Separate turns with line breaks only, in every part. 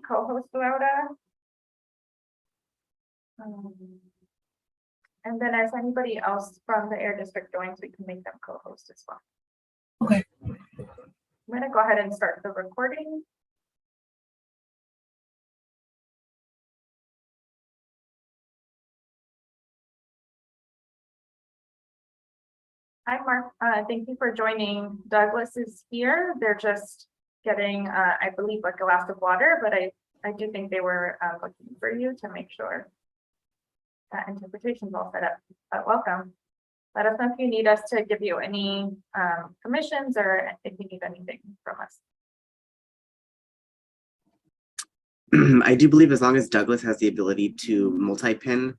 co-host Laura. And then as anybody else from the Air District joins, we can make them co-host as well.
Okay.
I'm gonna go ahead and start the recording. Hi, Mark. Thank you for joining. Douglas is here. They're just getting, I believe, like a glass of water, but I do think they were looking for you to make sure that interpretation's all set up. Welcome. Let us know if you need us to give you any permissions or if you need anything from us.
I do believe as long as Douglas has the ability to multi-pin,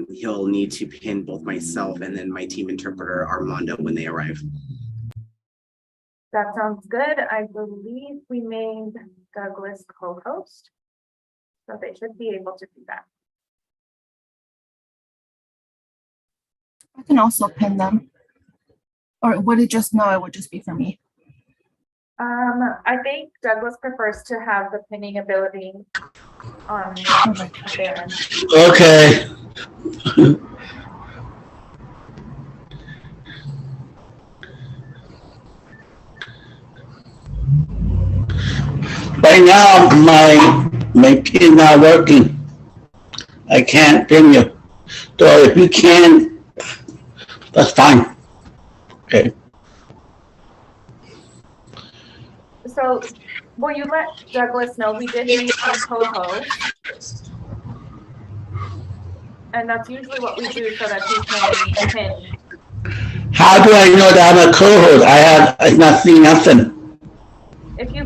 he'll need to pin both myself and then my team interpreter Armando when they arrive.
That sounds good. I believe we made Douglas co-host, so they should be able to do that.
I can also pin them. Or would it just, no, it would just be for me.
I think Douglas prefers to have the pinning ability on their end.
Okay. Right now, my pin not working. I can't pin you. So if you can, that's fine. Okay.
So, will you let Douglas know we did make a co-host? And that's usually what we do so that he can pin.
How do I know that I'm a co-host? I'm not seeing nothing.
If you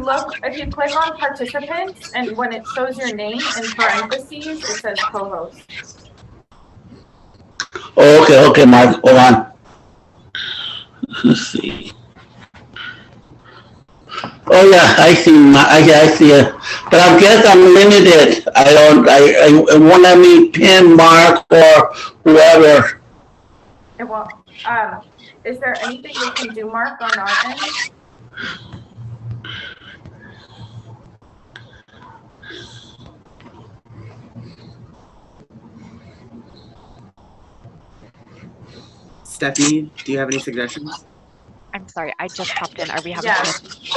click on participants and when it shows your name in parentheses, it says co-host.
Oh, okay, Mark, hold on. Let's see. Oh yeah, I see it. But I guess I'm limited. I won't let me pin Mark or whoever.
Well, is there anything we can do, Mark, on our end?
Stephanie, do you have any suggestions?
I'm sorry, I just popped in. Are we having?
Yeah,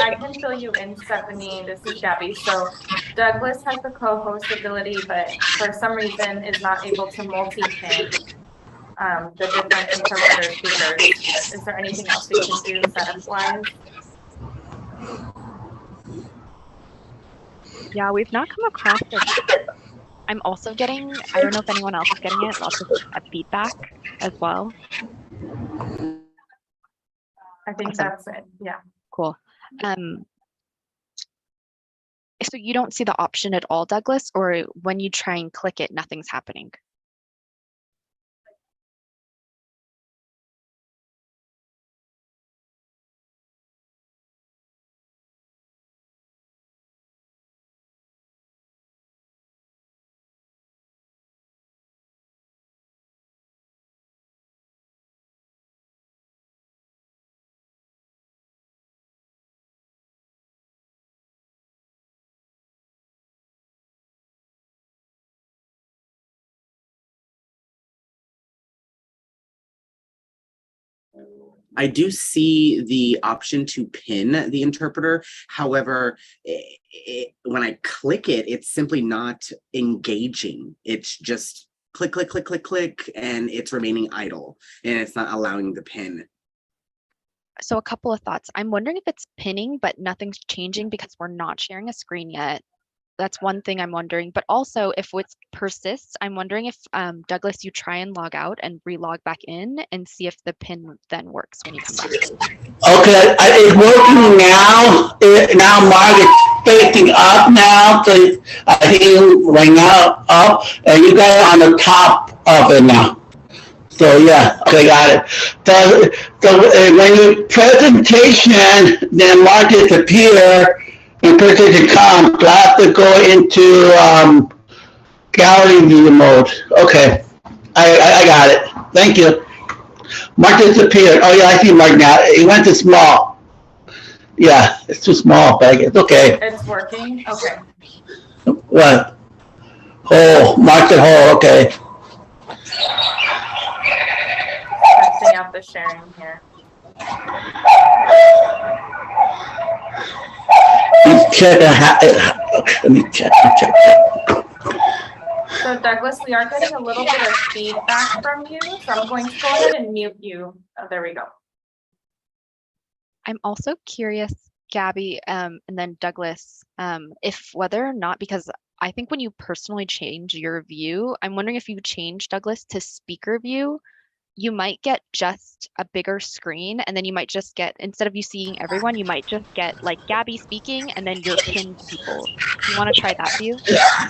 I can fill you in, Stephanie. This is Gabby. So Douglas has the co-host ability, but for some reason is not able to multi-pin the different interpreter speakers. Is there anything else we can do setup-wise?
Yeah, we've not come across it. I'm also getting, I don't know if anyone else is getting it, lots of feedback as well.
I think
Awesome.
that's it. Yeah.
Cool. So you don't see the option at all, Douglas, or when you try and click it, nothing's happening?
I do see the option to pin the interpreter. However, when I click it, it's simply not engaging. It's just click, click, click, click, click, and it's remaining idle, and it's not allowing the pin.
So a couple of thoughts. I'm wondering if it's pinning, but nothing's changing because we're not sharing a screen yet. That's one thing I'm wondering. But also, if it persists, I'm wondering if, Douglas, you try and log out and re-log back in and see if the pin then works when you come back.
Okay, it's working now. Now Mark is facing up now, so I think right now up, and you got it on the top of it now. So yeah, okay, got it. So when you presentation, then Mark disappear, and presentation comes, so I have to go into gallery view mode. Okay, I got it. Thank you. Mark disappeared. Oh yeah, I see Mark now. It went to small. Yeah, it's too small, but it's okay.
It's working. Okay.
What? Hole, market hole, okay.
Testing out the sharing here.
Let me check.
So Douglas, we are getting a little bit of feedback from you, so I'm going to go ahead and mute you. Oh, there we go.
I'm also curious, Gabby, and then Douglas, if whether or not, because I think when you personally change your view, I'm wondering if you change Douglas to speaker view, you might get just a bigger screen, and then you might just get, instead of you seeing everyone, you might just get like Gabby speaking and then your pinned people. Do you want to try that view?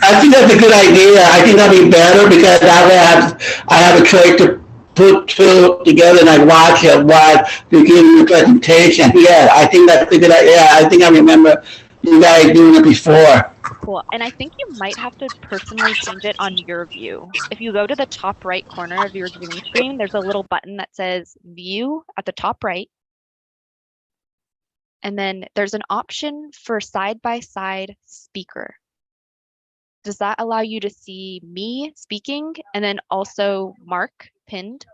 I think that's a good idea. I think that'd be better because I have a choice to put two together and I watch it while you're giving the presentation. Yeah, I think that's a good idea. Yeah, I think I remember you guys doing it before.
Cool. And I think you might have to personally change it on your view. If you go to the top right corner of your Zoom screen, there's a little button that says View at the top right. And then there's an option for side-by-side speaker. Does that allow you to see me speaking and then also Mark pinned?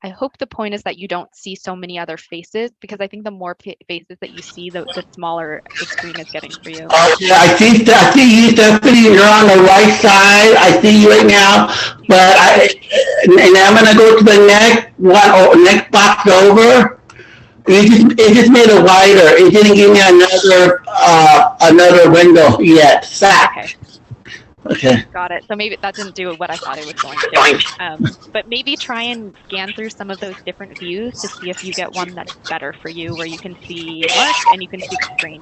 I hope the point is that you don't see so many other faces, because I think the more faces that you see, the smaller the screen is getting for you.
Yeah, I see you, Stephanie. You're on the right side. I see you right now. But and I'm gonna go to the next one or next box over. It just made it wider. It didn't give me another window yet.
Okay.
Okay.
Got it. So maybe that didn't do what I thought it was going to. But maybe try and scan through some of those different views to see if you get one that's better for you, where you can see Mark and you can see the screen.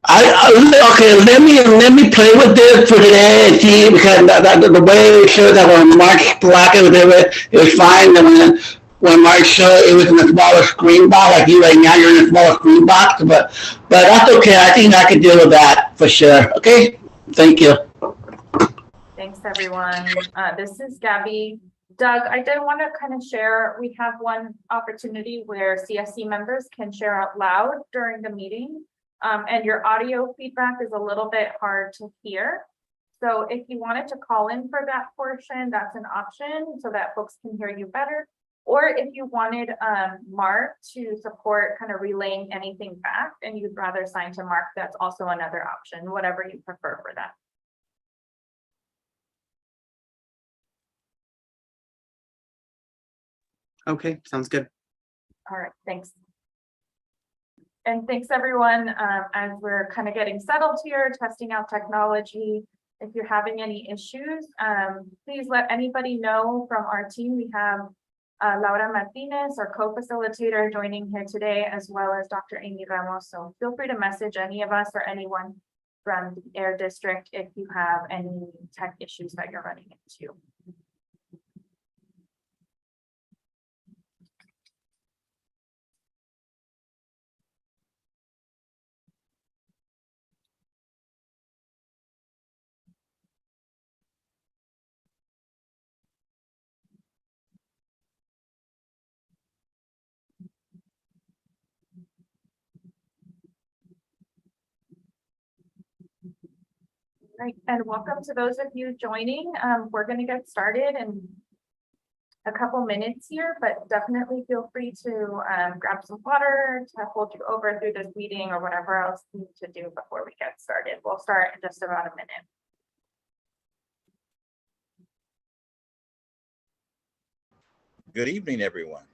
Okay, let me play with this for today and see, because the way it shows that when Mark's black and it was fine. And when Mark showed it was in a smaller screen box, like you right now, you're in a smaller screen box. But that's okay. I think I can deal with that for sure. Okay, thank you.
Thanks, everyone. This is Gabby. Doug, I did want to kind of share, we have one opportunity where CSC members can share out loud during the meeting. And your audio feedback is a little bit hard to hear. So if you wanted to call in for that portion, that's an option so that folks can hear you better. Or if you wanted Mark to support kind of relaying anything back and you'd rather assign to Mark, that's also another option, whatever you prefer for that.
Okay, sounds good.
All right, thanks. And thanks everyone, as we're kind of getting settled here, testing out technology. If you're having any issues, please let anybody know from our team. We have Laura Martinez, our co-facilitator, joining here today, as well as Dr. Amy Ramos. So feel free to message any of us or anyone from the Air District if you have any tech issues that you're running into. Right, and welcome to those of you joining. We're going to get started in a couple minutes here, but definitely feel free to grab some water to hold you over through this meeting or whatever else you need to do before we get started. We'll start in just about a minute.
Good evening, everyone.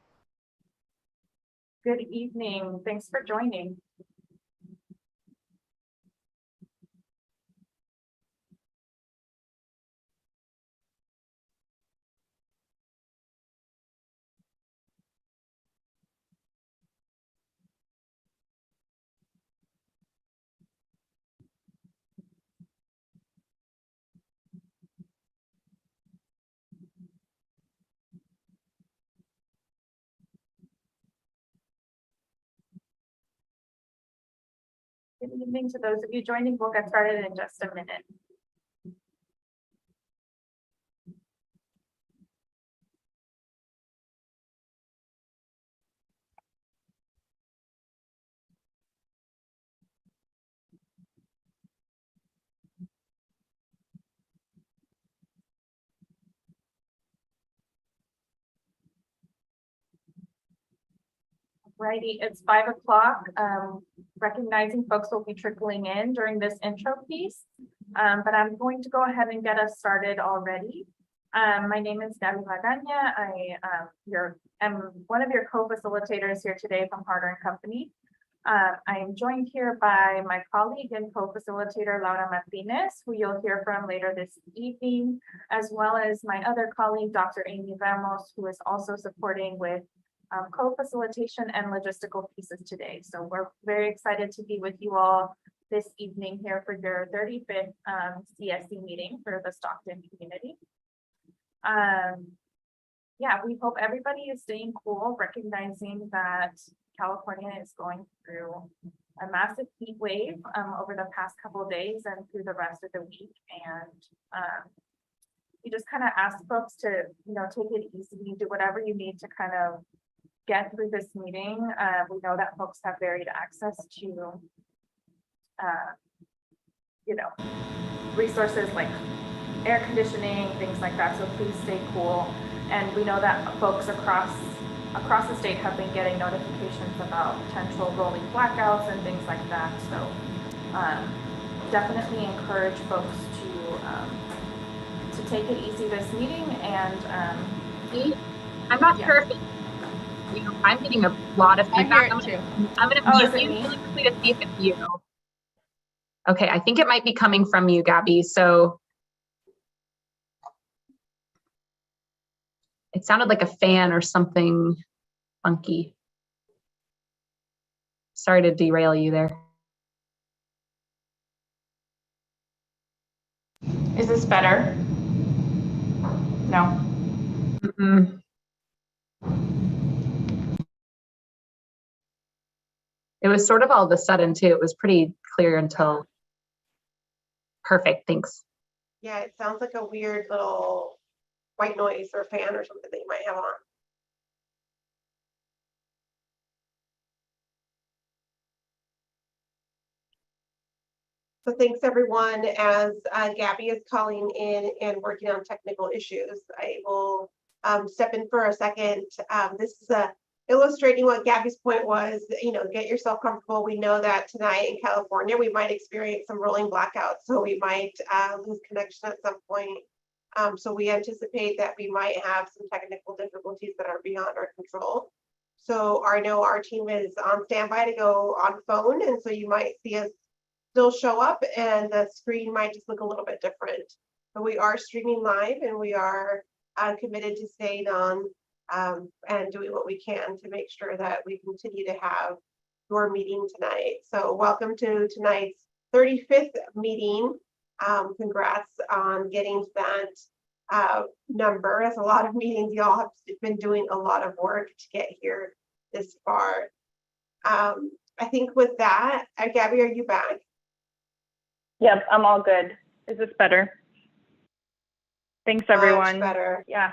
Good evening. Thanks for joining. Good evening to those of you joining. We'll get started in just a minute. Righty, it's 5 o'clock. Recognizing folks will be trickling in during this intro piece, but I'm going to go ahead and get us started already. My name is Debbie Magana. I am one of your co-facilitators here today from Harder & Company. I am joined here by my colleague and co-facilitator Laura Martinez, who you'll hear from later this evening, as well as my other colleague, Dr. Amy Ramos, who is also supporting with co-facilitation and logistical pieces today. So we're very excited to be with you all this evening here for your 35th CSC meeting for the Stockton community. Yeah, we hope everybody is staying cool, recognizing that California is going through a massive heat wave over the past couple of days and through the rest of the week. And we just kind of ask folks to, take it easy, do whatever you need to kind of get through this meeting. We know that folks have varied access to, resources like air conditioning, things like that. So please stay cool. And we know that folks across the state have been getting notifications about potential rolling blackouts and things like that. So definitely encourage folks to take it easy this meeting. And
I'm not sure if I'm getting a lot of feedback.
I hear it too.
I'm going to mute you really quickly to see if it's you. Okay, I think it might be coming from you, Gabby. So it sounded like a fan or something funky. Sorry to derail you there.
is this better? No.
Mm-mm. It was sort of all of a sudden too. It was pretty clear until perfect. Thanks.
Yeah, it sounds like a weird little white noise or fan or something that you might have on. So thanks everyone. As Gabby is calling in and working on technical issues, I will step in for a second. This is illustrating what Gabby's point was, get yourself comfortable. We know that tonight in California, we might experience some rolling blackouts. So we might lose connection at some point. So we anticipate that we might have some technical difficulties that are beyond our control. So I know our team is on standby to go on phone. And so you might see us still show up and the screen might just look a little bit different. But we are streaming live and we are committed to staying on and doing what we can to make sure that we continue to have your meeting tonight. So welcome to tonight's 35th meeting. Congrats on getting to that number. That's a lot of meetings. Y'all have been doing a lot of work to get here this far. I think with that, Gabby, are you back?
Yep, I'm all good. Is this better? Thanks, everyone.
Much better.
Yeah.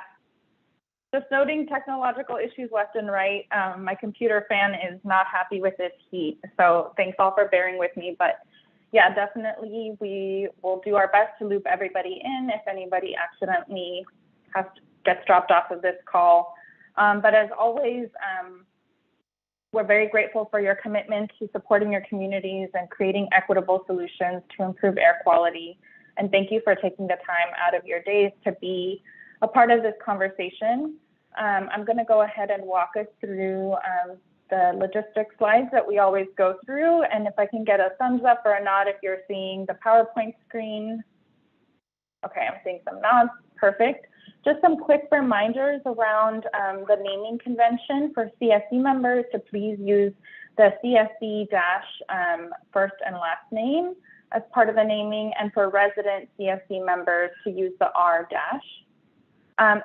Just noting technological issues left and right. My computer fan is not happy with this heat. So thanks all for bearing with me. But yeah, definitely we will do our best to loop everybody in if anybody accidentally gets dropped off of this call. But as always, we're very grateful for your commitment to supporting your communities and creating equitable solutions to improve air quality. And thank you for taking the time out of your days to be a part of this conversation. I'm going to go ahead and walk us through the logistics slides that we always go through. And if I can get a thumbs up or a nod if you're seeing the PowerPoint screen. Okay, I'm seeing some nods. Perfect. Just some quick reminders around the naming convention for CSC members to please use the CSC first and last name as part of the naming, and for resident CSC members to use the R-.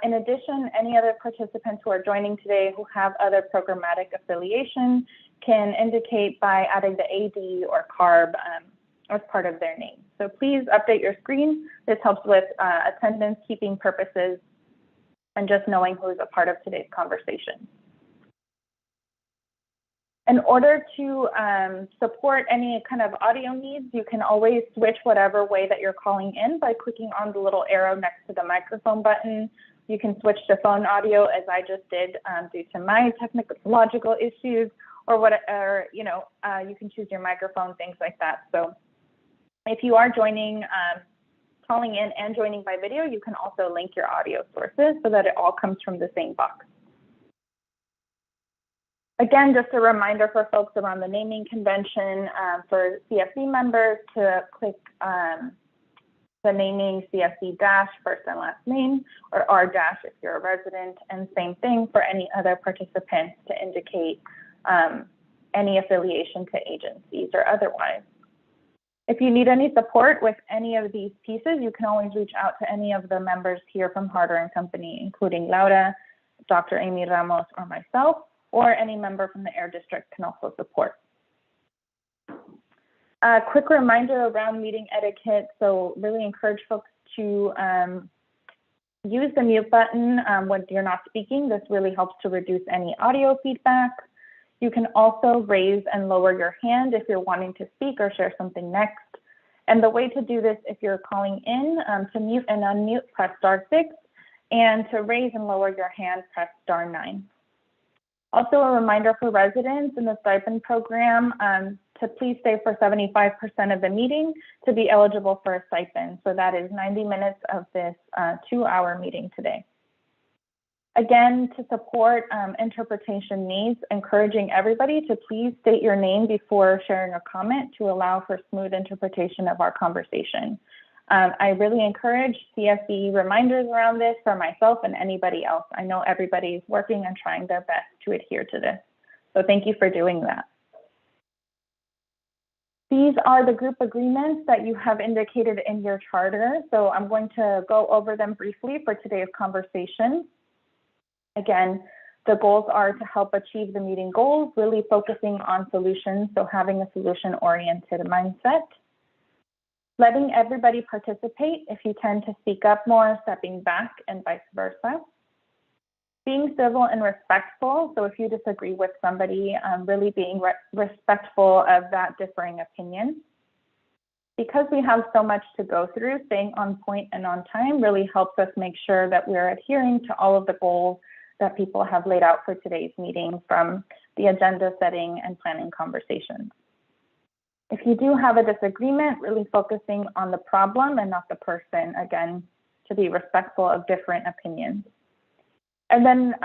In addition, any other participants who are joining today who have other programmatic affiliation can indicate by adding the AD or CARB as part of their name. So please update your screen. This helps with attendance keeping purposes and just knowing who is a part of today's conversation. In order to support any kind of audio needs, you can always switch whatever way that you're calling in by clicking on the little arrow next to the microphone button. You can switch to phone audio as I just did due to my technological issues, or what, or, you know, you can choose your microphone, things like that. So if you are joining, calling in and joining by video, you can also link your audio sources so that it all comes from the same box. Again, just a reminder for folks around the naming convention for CSC members to click the naming CSC dash first and last name, or R dash if you're a resident, and same thing for any other participants to indicate any affiliation to agencies or otherwise. If you need any support with any of these pieces, you can always reach out to any of the members here from Harder & Company, including Laura, Dr. Amy Ramos, or myself, or any member from the Air District can also support. A quick reminder around meeting etiquette. So really encourage folks to use the mute button when you're not speaking. This really helps to reduce any audio feedback. You can also raise and lower your hand if you're wanting to speak or share something next. And the way to do this, if you're calling in, to mute and unmute, press *6, and to raise and lower your hand, press *9. Also a reminder for residents in the stipend program to please stay for 75% of the meeting to be eligible for a stipend. So that is 90 minutes of this 2-hour meeting today. Again, to support interpretation needs, encouraging everybody to please state your name before sharing a comment to allow for smooth interpretation of our conversation. I really encourage CSC reminders around this for myself and anybody else. I know everybody is working and trying their best to adhere to this. So thank you for doing that. These are the group agreements that you have indicated in your charter. So I'm going to go over them briefly for today's conversation. Again, the goals are to help achieve the meeting goals, really focusing on solutions, so having a solution-oriented mindset. Letting everybody participate. If you tend to speak up more, stepping back, and vice versa. Being civil and respectful. So if you disagree with somebody, really being respectful of that differing opinion. Because we have so much to go through, staying on point and on time really helps us make sure that we're adhering to all of the goals that people have laid out for today's meeting, from the agenda setting and planning conversations. If you do have a disagreement, really focusing on the problem and not the person, again, to be respectful of different opinions. And then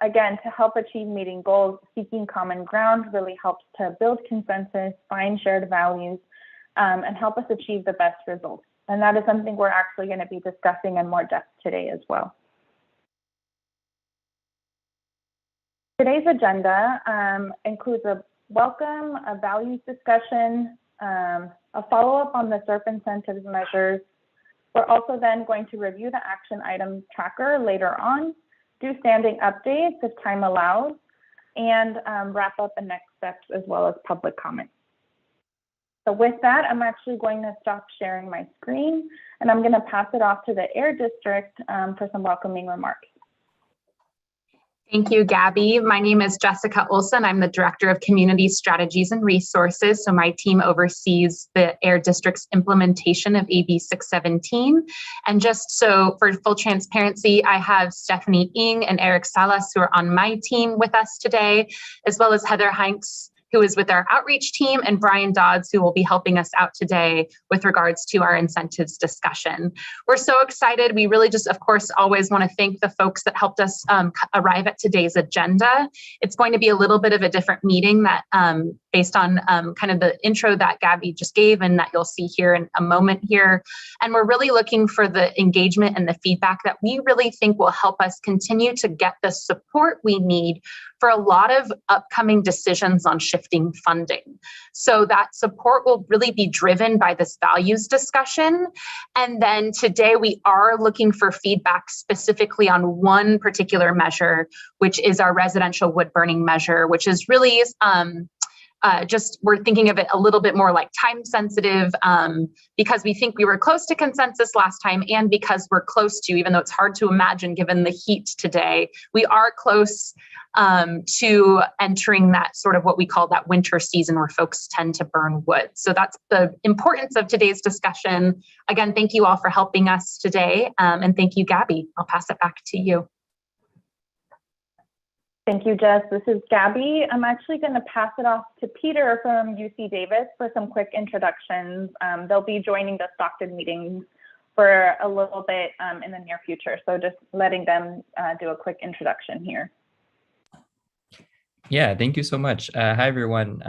again, to help achieve meeting goals, seeking common ground really helps to build consensus, find shared values, and help us achieve the best results. And that is something we're actually going to be discussing in more depth today as well. Today's agenda includes a welcome, a values discussion, a follow-up on the Serp incentives measures. We're also then going to review the action item tracker later on, do standing updates if time allows, and wrap up the next steps as well as public comment. So with that, I'm actually going to stop sharing my screen, and I'm going to pass it off to the Air District for some welcoming remarks.
Thank you, Gabby. My name is Jessica Olson. I'm the Director of Community Strategies and Resources. So my team oversees the Air District's implementation of AB617. And just so for full transparency, I have Stephanie Ng and Eric Salas, who are on my team with us today, as well as Heather Heinz, who is with our outreach team, and Brian Dodds, who will be helping us out today with regards to our incentives discussion. We're so excited. We really just, of course, always want to thank the folks that helped us arrive at today's agenda. It's going to be a little bit of a different meeting that based on kind of the intro that Gabby just gave and that you'll see here in a moment here. And we're really looking for the engagement and the feedback that we really think will help us continue to get the support we need for a lot of upcoming decisions on shifting funding. So that support will really be driven by this values discussion. And then today we are looking for feedback specifically on one particular measure, which is our residential wood burning measure, which is really just we're thinking of it a little bit more like time sensitive because we think we were close to consensus last time, and because we're close to, even though it's hard to imagine given the heat today, we are close to entering that sort of what we call that winter season where folks tend to burn wood. So that's the importance of today's discussion. Again, thank you all for helping us today. And thank you, Gabby. I'll pass it back to you.
Thank you, Jess. This is Gabby. I'm actually going to pass it off to Peter from UC Davis for some quick introductions. They'll be joining the Stockton meetings for a little bit in the near future. So just letting them do a quick introduction here.
Yeah, thank you so much. Hi, everyone.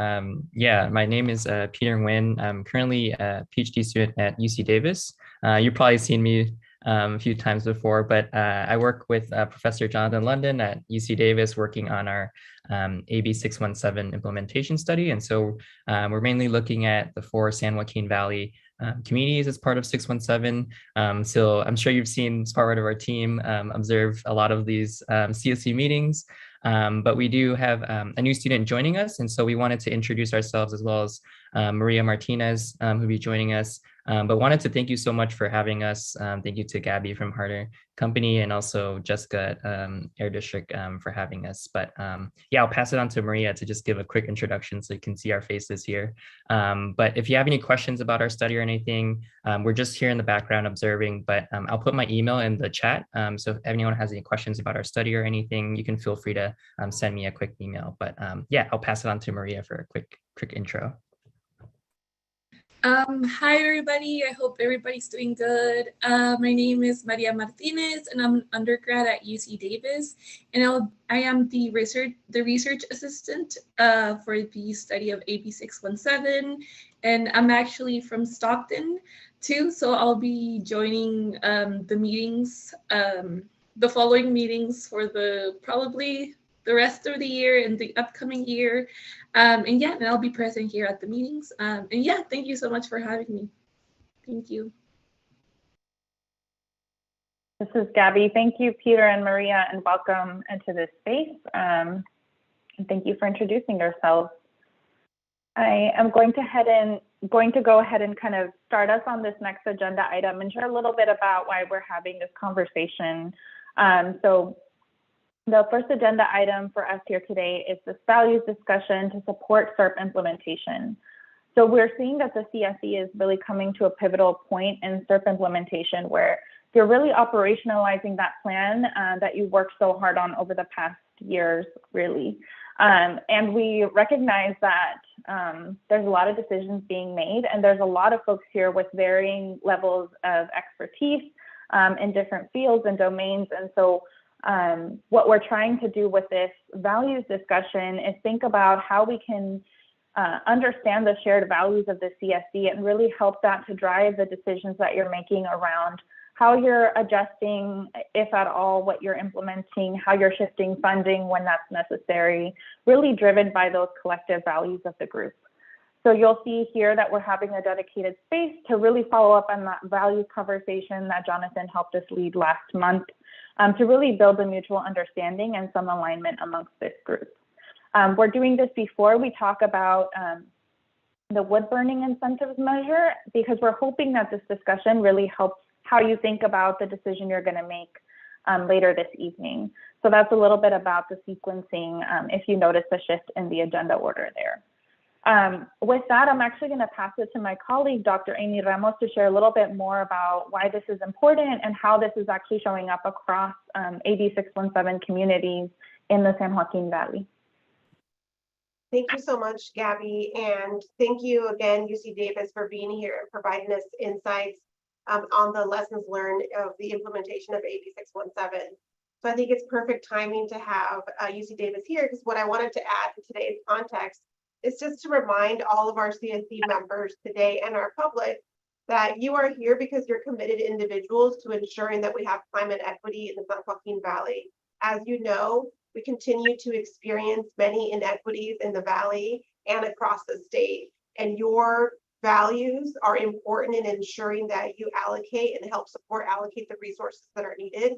Yeah, my name is Peter Nguyen. I'm currently a PhD student at UC Davis. You've probably seen me a few times before, but I work with Professor Jonathan London at UC Davis working on our AB617 implementation study. And so we're mainly looking at the 4 San Joaquin Valley communities as part of 617. So I'm sure you've seen as part of our team observe a lot of these CSC meetings. But we do have a new student joining us. And so we wanted to introduce ourselves as well as Maria Martinez, who'll be joining us. But wanted to thank you so much for having us. Thank you to Gabby from Harder Company and also Jessica at Air District for having us. But yeah, I'll pass it on to Maria to just give a quick introduction so you can see our faces here. But if you have any questions about our study or anything, we're just here in the background observing, but I'll put my email in the chat. So if anyone has any questions about our study or anything, you can feel free to send me a quick email. But yeah, I'll pass it on to Maria for a quick intro.
Hi, everybody. I hope everybody's doing good. My name is Maria Martinez, and I'm an undergrad at UC Davis. And I am the research assistant for the study of AB617. And I'm actually from Stockton, too. So I'll be joining the meetings, the following meetings for probably the rest of the year and the upcoming year. And yeah, and I'll be present here at the meetings. And yeah, thank you so much for having me. Thank you.
This is Gabby. Thank you, Peter and Maria, and welcome into this space. And thank you for introducing yourselves. I am going to go ahead and kind of start us on this next agenda item and share a little bit about why we're having this conversation. So the first agenda item for us here today is this values discussion to support Serp implementation. So we're seeing that the CSC is really coming to a pivotal point in Serp implementation where you're really operationalizing that plan that you worked so hard on over the past years, really. And we recognize that there's a lot of decisions being made, and there's a lot of folks here with varying levels of expertise in different fields and domains. And so what we're trying to do with this values discussion is think about how we can understand the shared values of the CSC and really help that to drive the decisions that you're making around how you're adjusting, if at all, what you're implementing, how you're shifting funding when that's necessary, really driven by those collective values of the group. So you'll see here that we're having a dedicated space to really follow up on that values conversation that Jonathan helped us lead last month to really build a mutual understanding and some alignment amongst this group. We're doing this before we talk about the wood burning incentives measure, because we're hoping that this discussion really helps how you think about the decision you're going to make later this evening. So that's a little bit about the sequencing if you notice the shift in the agenda order there. With that, I'm actually going to pass it to my colleague, Dr. Amy Ramos, to share a little bit more about why this is important and how this is actually showing up across AB617 communities in the San Joaquin Valley.
Thank you so much, Gabby. And thank you again, UC Davis, for being here and providing us insights on the lessons learned of the implementation of AB617. So I think it's perfect timing to have UC Davis here, because what I wanted to add to today's context is just to remind all of our CSC members today and our public that you are here because you're committed individuals to ensuring that we have climate equity in the San Joaquin Valley. As you know, we continue to experience many inequities in the Valley and across the state, and your values are important in ensuring that you allocate and help allocate the resources that are needed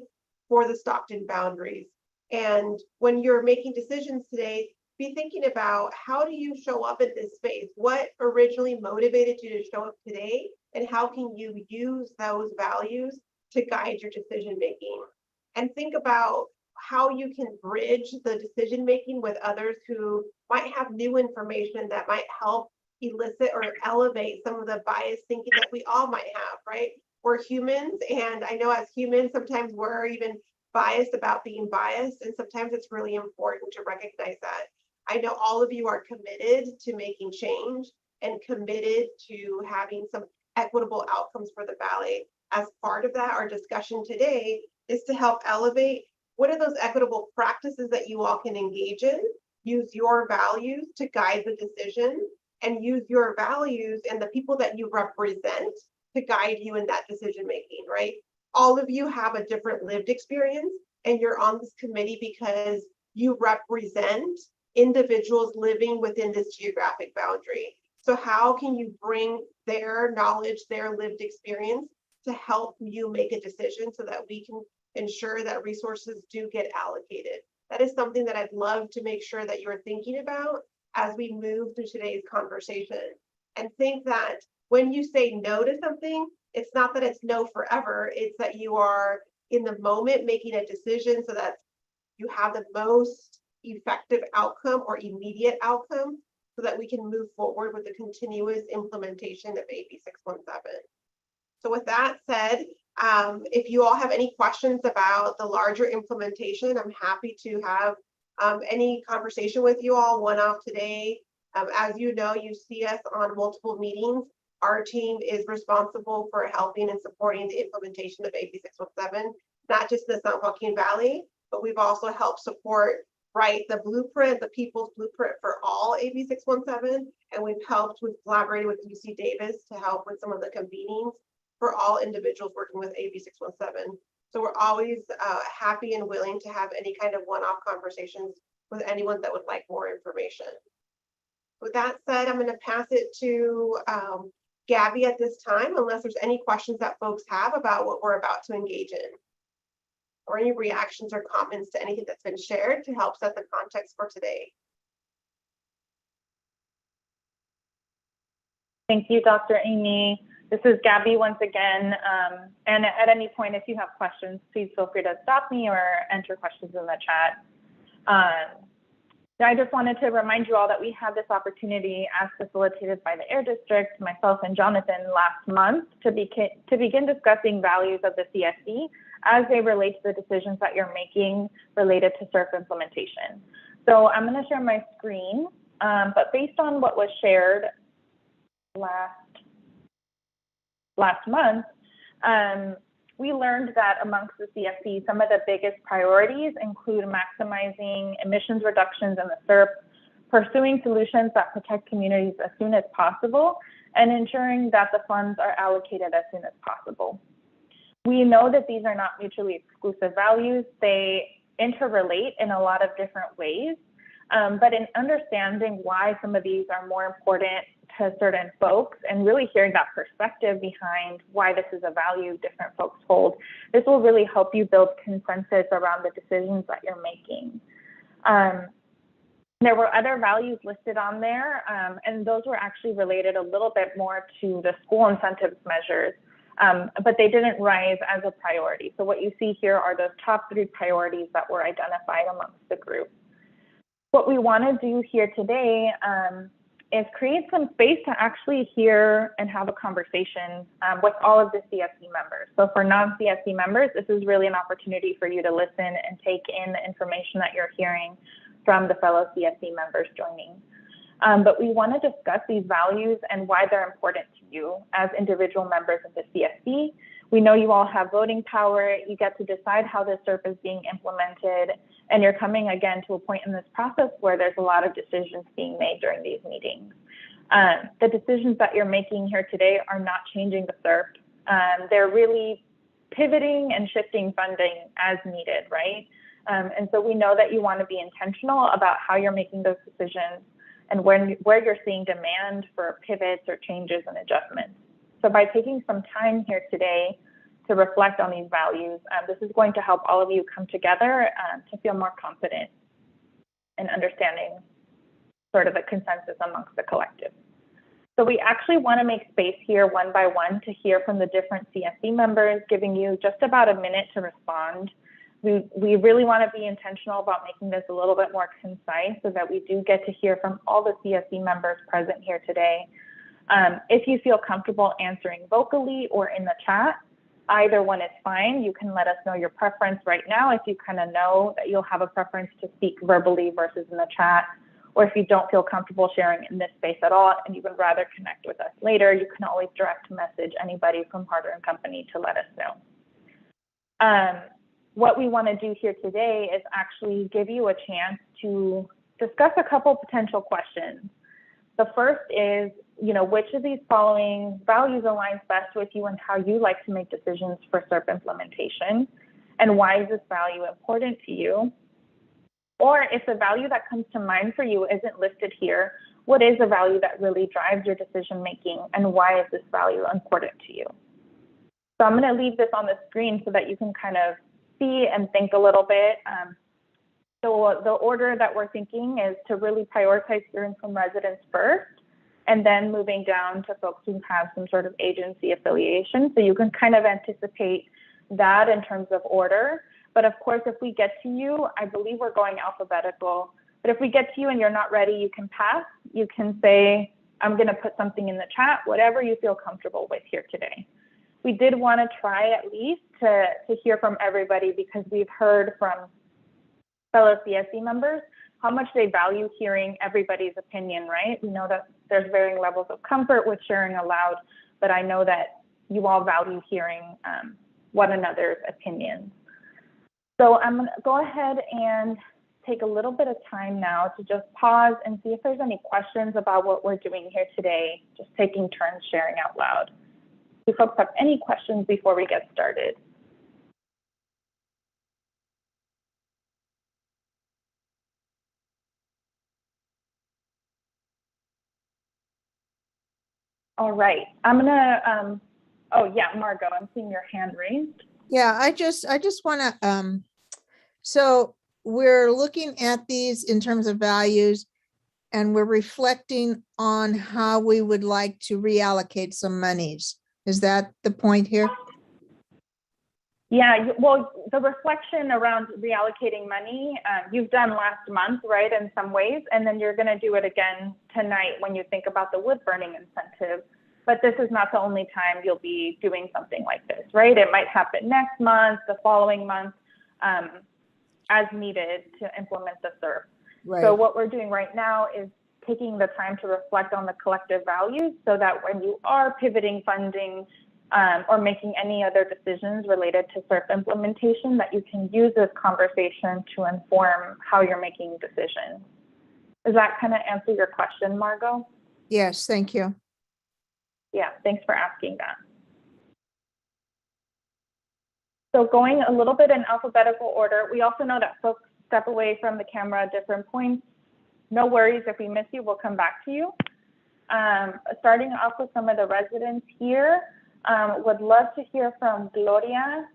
for the Stockton boundaries. And when you're making decisions today, be thinking about how do you show up in this space? What originally motivated you to show up today? And how can you use those values to guide your decision making? And think about how you can bridge the decision making with others who might have new information that might help elicit or elevate some of the biased thinking that we all might have, right? We're humans, and I know as humans, sometimes we're even biased about being biased, and sometimes it's really important to recognize that. I know all of you are committed to making change and committed to having some equitable outcomes for the Valley. As part of that, our discussion today is to help elevate what are those equitable practices that you all can engage in, use your values to guide the decision, and use your values and the people that you represent to guide you in that decision making, right? All of you have a different lived experience, and you're on this committee because you represent individuals living within this geographic boundary. So how can you bring their knowledge, their lived experience to help you make a decision so that we can ensure that resources do get allocated? That is something that I'd love to make sure that you're thinking about as we move through today's conversation. And think that when you say no to something, it's not that it's no forever, it's that you are in the moment making a decision so that you have the most effective outcome or immediate outcome so that we can move forward with the continuous implementation of AB 617. So with that said, if you all have any questions about the larger implementation, I'm happy to have any conversation with you all one-off today. As you know, you see us on multiple meetings. Our team is responsible for helping and supporting the implementation of AB 617, not just the San Joaquin Valley, but we've also helped support write the blueprint, the people's blueprint for all AB 617, and we've helped with collaborating with UC Davis to help with some of the convenings for all individuals working with AB 617. So we're always happy and willing to have any kind of one-off conversations with anyone that would like more information. With that said, I'm going to pass it to Gabby at this time, unless there's any questions that folks have about what we're about to engage in, or any reactions or comments to anything that's been shared to help set the context for today.
Thank you, Dr. Amy. This is Gabby once again. And at any point, if you have questions, please feel free to stop me or enter questions in the chat. I just wanted to remind you all that we had this opportunity as facilitated by the Air District, myself and Jonathan last month to begin discussing values of the CSC as they relate to the decisions that you're making related to Serp implementation. So I'm going to share my screen, but based on what was shared last month, we learned that amongst the CSC, some of the biggest priorities include maximizing emissions reductions in the Serp, pursuing solutions that protect communities as soon as possible, and ensuring that the funds are allocated as soon as possible. We know that these are not mutually exclusive values. They interrelate in a lot of different ways, but in understanding why some of these are more important to certain folks and really hearing that perspective behind why this is a value different folks hold, this will really help you build consensus around the decisions that you're making. There were other values listed on there, and those were actually related a little bit more to the school incentives measures, but they didn't rise as a priority. So what you see here are those top 3 priorities that were identified amongst the group. What we want to do here today is create some space to actually hear and have a conversation with all of the CSC members. So for non-CSC members, this is really an opportunity for you to listen and take in the information that you're hearing from the fellow CSC members joining. But we want to discuss these values and why they're important to you as individual members of the CSC. We know you all have voting power. You get to decide how this Serp is being implemented, and you're coming again to a point in this process where there's a lot of decisions being made during these meetings. The decisions that you're making here today are not changing the Serp. They're really pivoting and shifting funding as needed, right? And so we know that you want to be intentional about how you're making those decisions and where you're seeing demand for pivots or changes and adjustments. So by taking some time here today to reflect on these values, this is going to help all of you come together to feel more confident in understanding sort of the consensus amongst the collective. So we actually want to make space here one by one to hear from the different CSC members, giving you just about a minute to respond. We really want to be intentional about making this a little bit more concise so that we do get to hear from all the CSC members present here today. If you feel comfortable answering vocally or in the chat, either one is fine. You can let us know your preference right now if you kind of know that you'll have a preference to speak verbally versus in the chat, or if you don't feel comfortable sharing in this space at all and you would rather connect with us later, you can always direct message anybody from Harder & Company to let us know. What we want to do here today is actually give you a chance to discuss a couple potential questions. The first is, which of these following values aligns best with you and how you like to make decisions for Serp implementation? And why is this value important to you? Or if the value that comes to mind for you isn't listed here, what is a value that really drives your decision making and why is this value important to you? So I'm going to leave this on the screen so that you can kind of see and think a little bit. So the order that we're thinking is to really prioritize hearing from residents first, and then moving down to folks who have some sort of agency affiliation. So you can kind of anticipate that in terms of order. But of course, if we get to you, I believe we're going alphabetical. But if we get to you and you're not ready, you can pass. You can say, I'm going to put something in the chat, whatever you feel comfortable with here today. We did want to try at least to hear from everybody because we've heard from fellow CSC members how much they value hearing everybody's opinion, right? We know that there's varying levels of comfort with sharing aloud, but I know that you all value hearing one another's opinions. So I'm going to go ahead and take a little bit of time now to just pause and see if there's any questions about what we're doing here today, just taking turns sharing out loud. Do folks have any questions before we get started? All right, I'm gonna, oh yeah, Margot, I'm seeing your hand raised.
Yeah, I just want to, so we're looking at these in terms of values and we're reflecting on how we would like to reallocate some monies. Is that the point here?
Yeah, well, the reflection around reallocating money, you've done last month, right, in some ways, and then you're going to do it again tonight when you think about the wood burning incentive. But this is not the only time you'll be doing something like this, right? It might happen next month, the following month, as needed to implement the Serp.
Right.
So what we're doing right now is taking the time to reflect on the collective values so that when you are pivoting funding or making any other decisions related to Serp implementation, that you can use this conversation to inform how you're making decisions. Does that kind of answer your question, Margot?
Yes, thank you.
Yeah, thanks for asking that. So going a little bit in alphabetical order, we also know that folks step away from the camera at different points. No worries, if we miss you, we'll come back to you. Starting off with some of the residents here, would love to hear from Gloria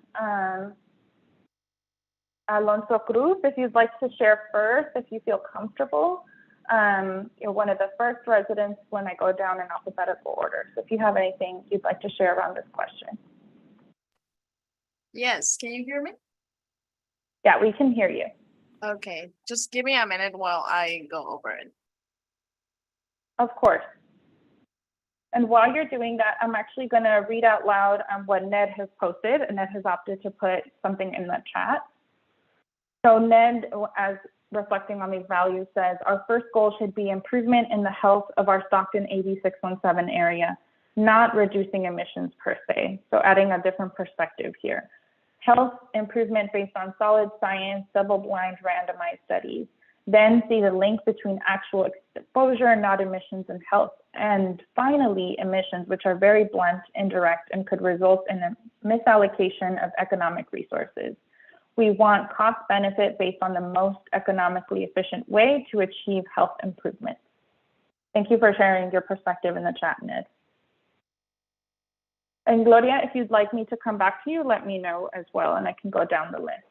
Alonso Cruz, if you'd like to share first, if you feel comfortable. You're one of the first residents when I go down in alphabetical order. So if you have anything you'd like to share around this question.
Yes, can you hear me?
Yeah, we can hear you.
Okay, just give me a minute while I go over it.
Of course. And while you're doing that, I'm actually going to read out loud what Ned has posted, and Ned has opted to put something in the chat. So Ned, as reflecting on these values, says, our first goal should be improvement in the health of our Stockton AB617 area, not reducing emissions per se. So adding a different perspective here. Health improvement based on solid science, double-blind randomized studies. Then see the link between actual exposure, not emissions, and health. And finally, emissions, which are very blunt, indirect, and could result in a misallocation of economic resources. We want cost benefit based on the most economically efficient way to achieve health improvements. Thank you for sharing your perspective in the chat, Ned. And Gloria, if you'd like me to come back to you, let me know as well, and I can go down the list.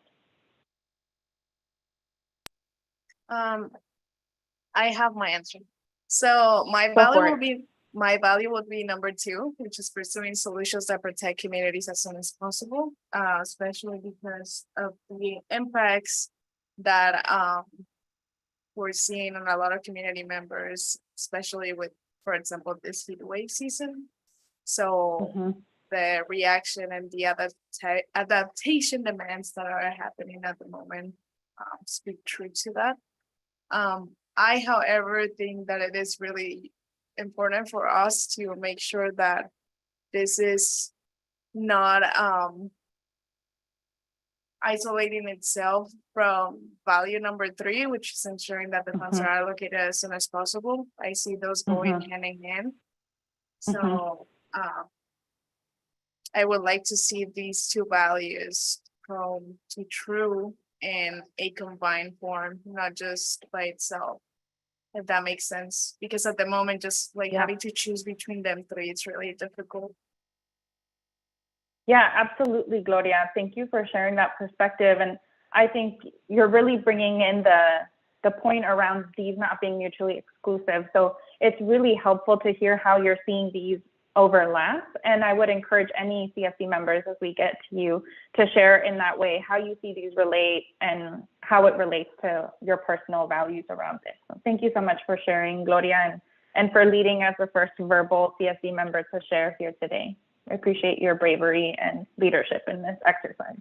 I have my answer. So my value would be number 2, which is pursuing solutions that protect communities as soon as possible, especially because of the impacts that we're seeing on a lot of community members, especially with, for example, this heat wave season. So the reaction and the adaptation demands that are happening at the moment speak true to that. I, however, think that it is really important for us to make sure that this is not isolating itself from value number 3, which is ensuring that the funds are allocated as soon as possible. I see those going hand in hand. So I would like to see these two values come to true in a combined form, not just by itself, if that makes sense. Because at the moment, just like having to choose between them 3, it's really difficult.
Yeah, absolutely, Gloria. Thank you for sharing that perspective. And I think you're really bringing in the point around these not being mutually exclusive. So it's really helpful to hear how you're seeing these overlap. And I would encourage any CSC members as we get to you to share in that way how you see these relate and how it relates to your personal values around this. So thank you so much for sharing, Gloria, and for leading as the first verbal CSC member to share here today. I appreciate your bravery and leadership in this exercise.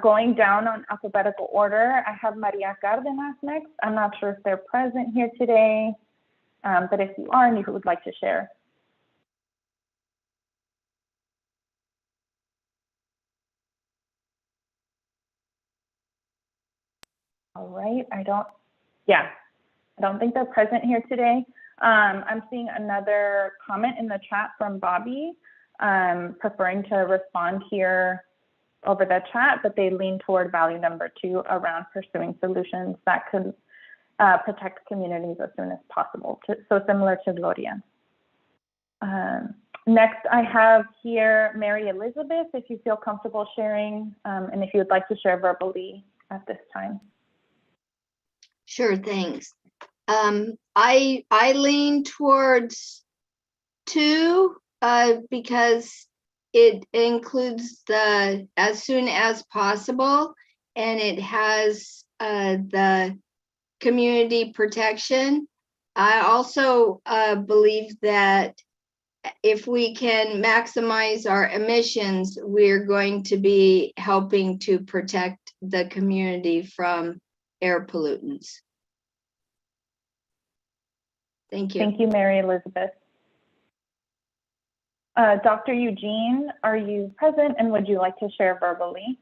Going down on alphabetical order, I have Maria Cardenas next. I'm not sure if they're present here today, but if you are and you would like to share. All right, I don't think they're present here today. I'm seeing another comment in the chat from Bobby, preferring to respond here over the chat, but they lean toward value number 2 around pursuing solutions that could protect communities as soon as possible. So similar to Gloria. Next, I have here Mary Elizabeth, if you feel comfortable sharing, and if you would like to share verbally at this time.
Sure, thanks. I lean towards 2 because it includes the as soon as possible, and it has the community protection. I also believe that if we can maximize our emissions, we're going to be helping to protect the community from air pollutants. Thank you.
Thank you, Mary Elizabeth. Dr. Eugene, are you present and would you like to share verbally?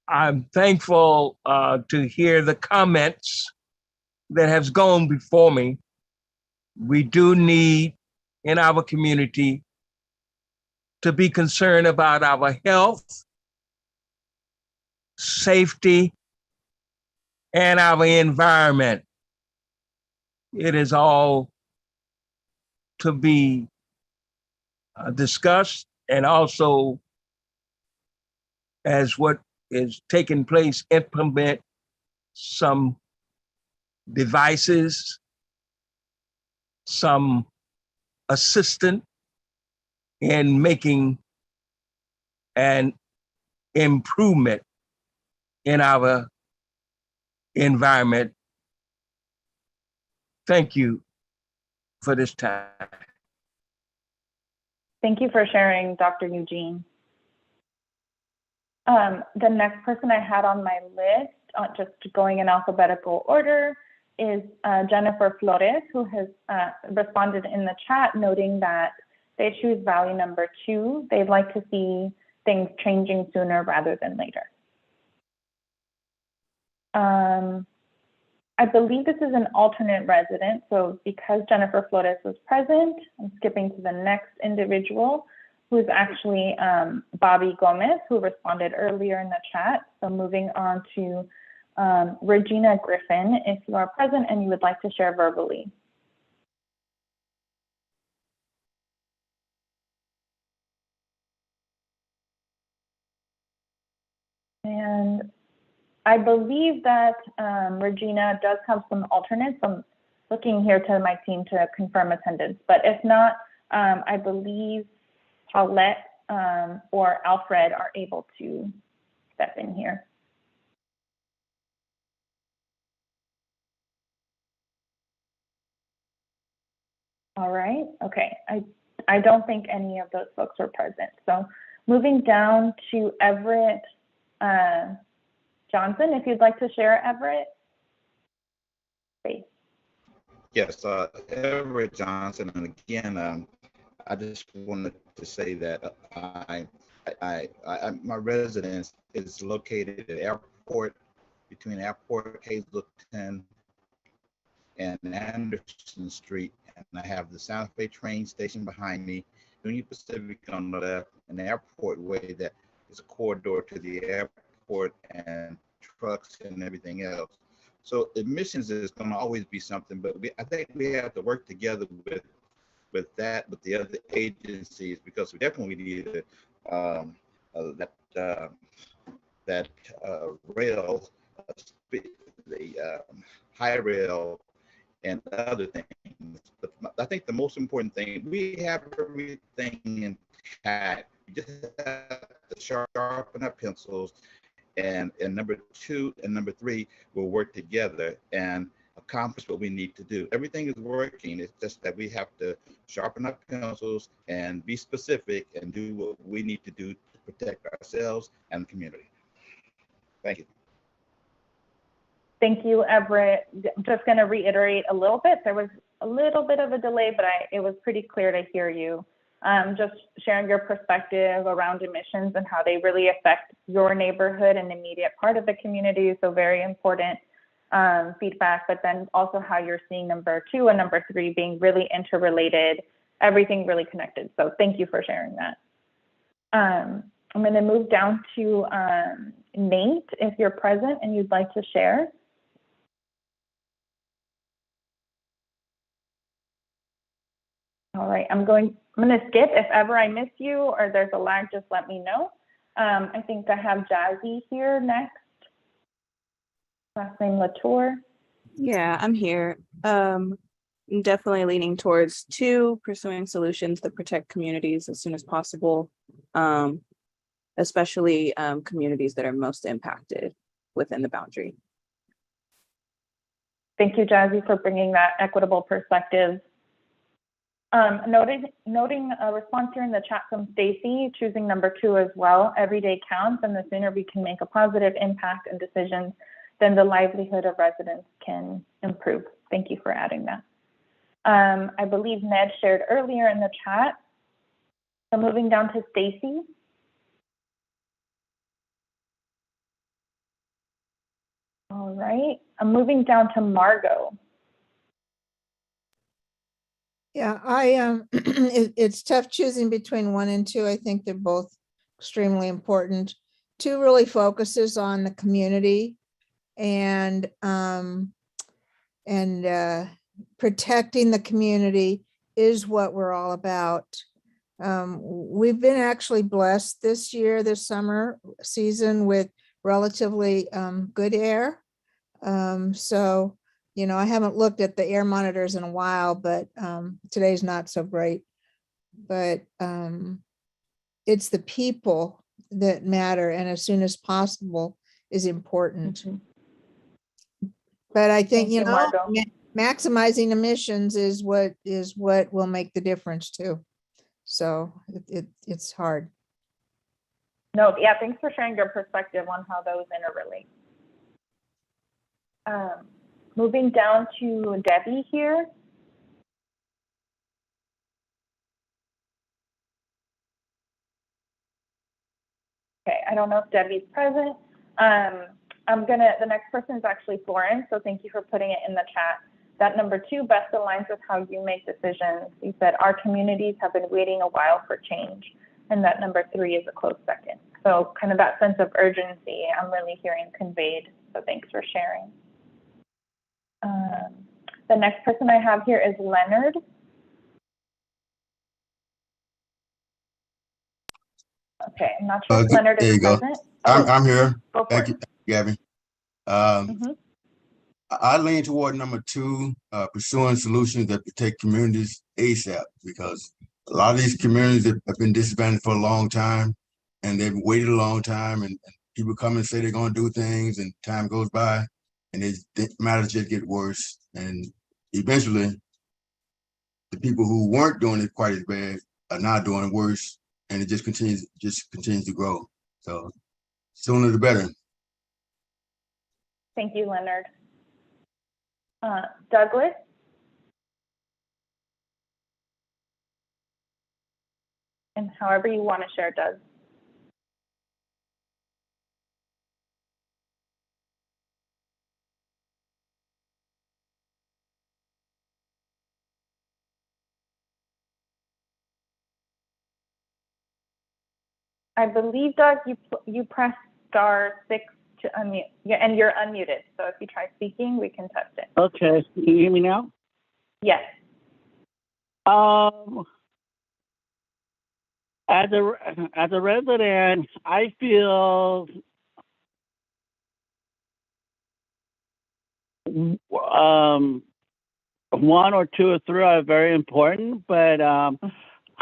I'm thankful to hear the comments that has gone before me. We do need in our community to be concerned about our health, safety, and our environment. It is all to be discussed, and also as what is taking place, implement some devices, some assistance in making an improvement in our environment. Thank you for this time.
Thank you for sharing, Dr. Eugene. The next person I had on my list, just going in alphabetical order, is Jennifer Flores, who has responded in the chat, noting that they choose value number 2. They'd like to see things changing sooner rather than later. I believe this is an alternate resident, so because Jennifer Flores was present, I'm skipping to the next individual, who's actually Bobby Gomez, who responded earlier in the chat. So moving on to Regina Griffin, if you are present and you would like to share verbally. And I believe that Regina does have some alternates. I'm looking here to my team to confirm attendance, but if not, I believe Paulette or Alfred are able to step in here. All right, okay. I don't think any of those folks were present. So moving down to Everett Johnson, if you'd like to share, Everett. Great.
Yes, Everett Johnson, and again, I just wanted to say that my residence is located at Airport, between Airport, Hazleton, and Anderson Street, and I have the Santa Fe train station behind me, Union Pacific on the left, and the Airport Way that is a corridor to the airport and trucks and everything else. So admissions is going to always be something, but I think we have to work together with the other agencies, because we definitely need that rail, the high rail, and other things. But I think the most important thing, we have everything intact. We just have to sharpen our pencils, and number 2 and number 3 will work together and accomplish what we need to do. Everything is working. It's just that we have to sharpen our pencils and be specific and do what we need to do to protect ourselves and the community. Thank you.
Thank you, Everett. I'm just going to reiterate a little bit. There was a little bit of a delay, but it was pretty clear to hear you. Just sharing your perspective around emissions and how they really affect your neighborhood and immediate part of the community. So very important feedback, but then also how you're seeing number 2 and number 3 being really interrelated, everything really connected. So thank you for sharing that. I'm going to move down to Nate, if you're present and you'd like to share. All right, I'm going to skip. If ever I miss you or there's a lag, just let me know. I think I have Jazzy here next. Last name Latour.
Yeah, I'm here. I'm definitely leaning towards 2, pursuing solutions that protect communities as soon as possible, especially communities that are most impacted within the boundary.
Thank you, Jazzy, for bringing that equitable perspective. Noting a response here in the chat from Stacy, choosing number 2 as well. Every day counts, and the sooner we can make a positive impact and decisions, then the livelihood of residents can improve. Thank you for adding that. I believe Ned shared earlier in the chat. So moving down to Stacy. All right, I'm moving down to Margot.
Yeah, it's tough choosing between 1 and 2. I think they're both extremely important. 2 really focuses on the community and protecting the community is what we're all about. We've been actually blessed this year, this summer season, with relatively good air. So, you know, I haven't looked at the air monitors in a while, but today's not so great. But it's the people that matter, and as soon as possible is important. But I think, you know, maximizing emissions is what will make the difference too. So it's hard.
No, yeah, thanks for sharing your perspective on how those interrelate. Moving down to Debbie here. Okay, I don't know if Debbie's present. The next person is actually Florence, so thank you for putting it in the chat. That number 2 best aligns with how you make decisions. You said our communities have been waiting a while for change, and that number 3 is a close second. So kind of that sense of urgency I'm really hearing conveyed, so thanks for sharing. The next person I have here is Leonard. Okay, I'm not sure if Leonard is present.
I'm here.
Go for
Thank you, Gabby. I lean toward number 2, pursuing solutions that protect communities ASAP, because a lot of these communities have been disbanded for a long time, and they've waited a long time, and people come and say they're going to do things, and time goes by, and the matters just get worse, and eventually the people who weren't doing it quite as bad are now doing worse, and it just continues to grow. So sooner the better.
Thank you, Leonard. Douglas? And however you want to share, Doug. I believe, Doug, you pressed *6 to unmute. Yeah, and you're unmuted. So if you try speaking, we can test it.
Okay, can you hear me now?
Yes.
As a resident, I feel one or two or three are very important, but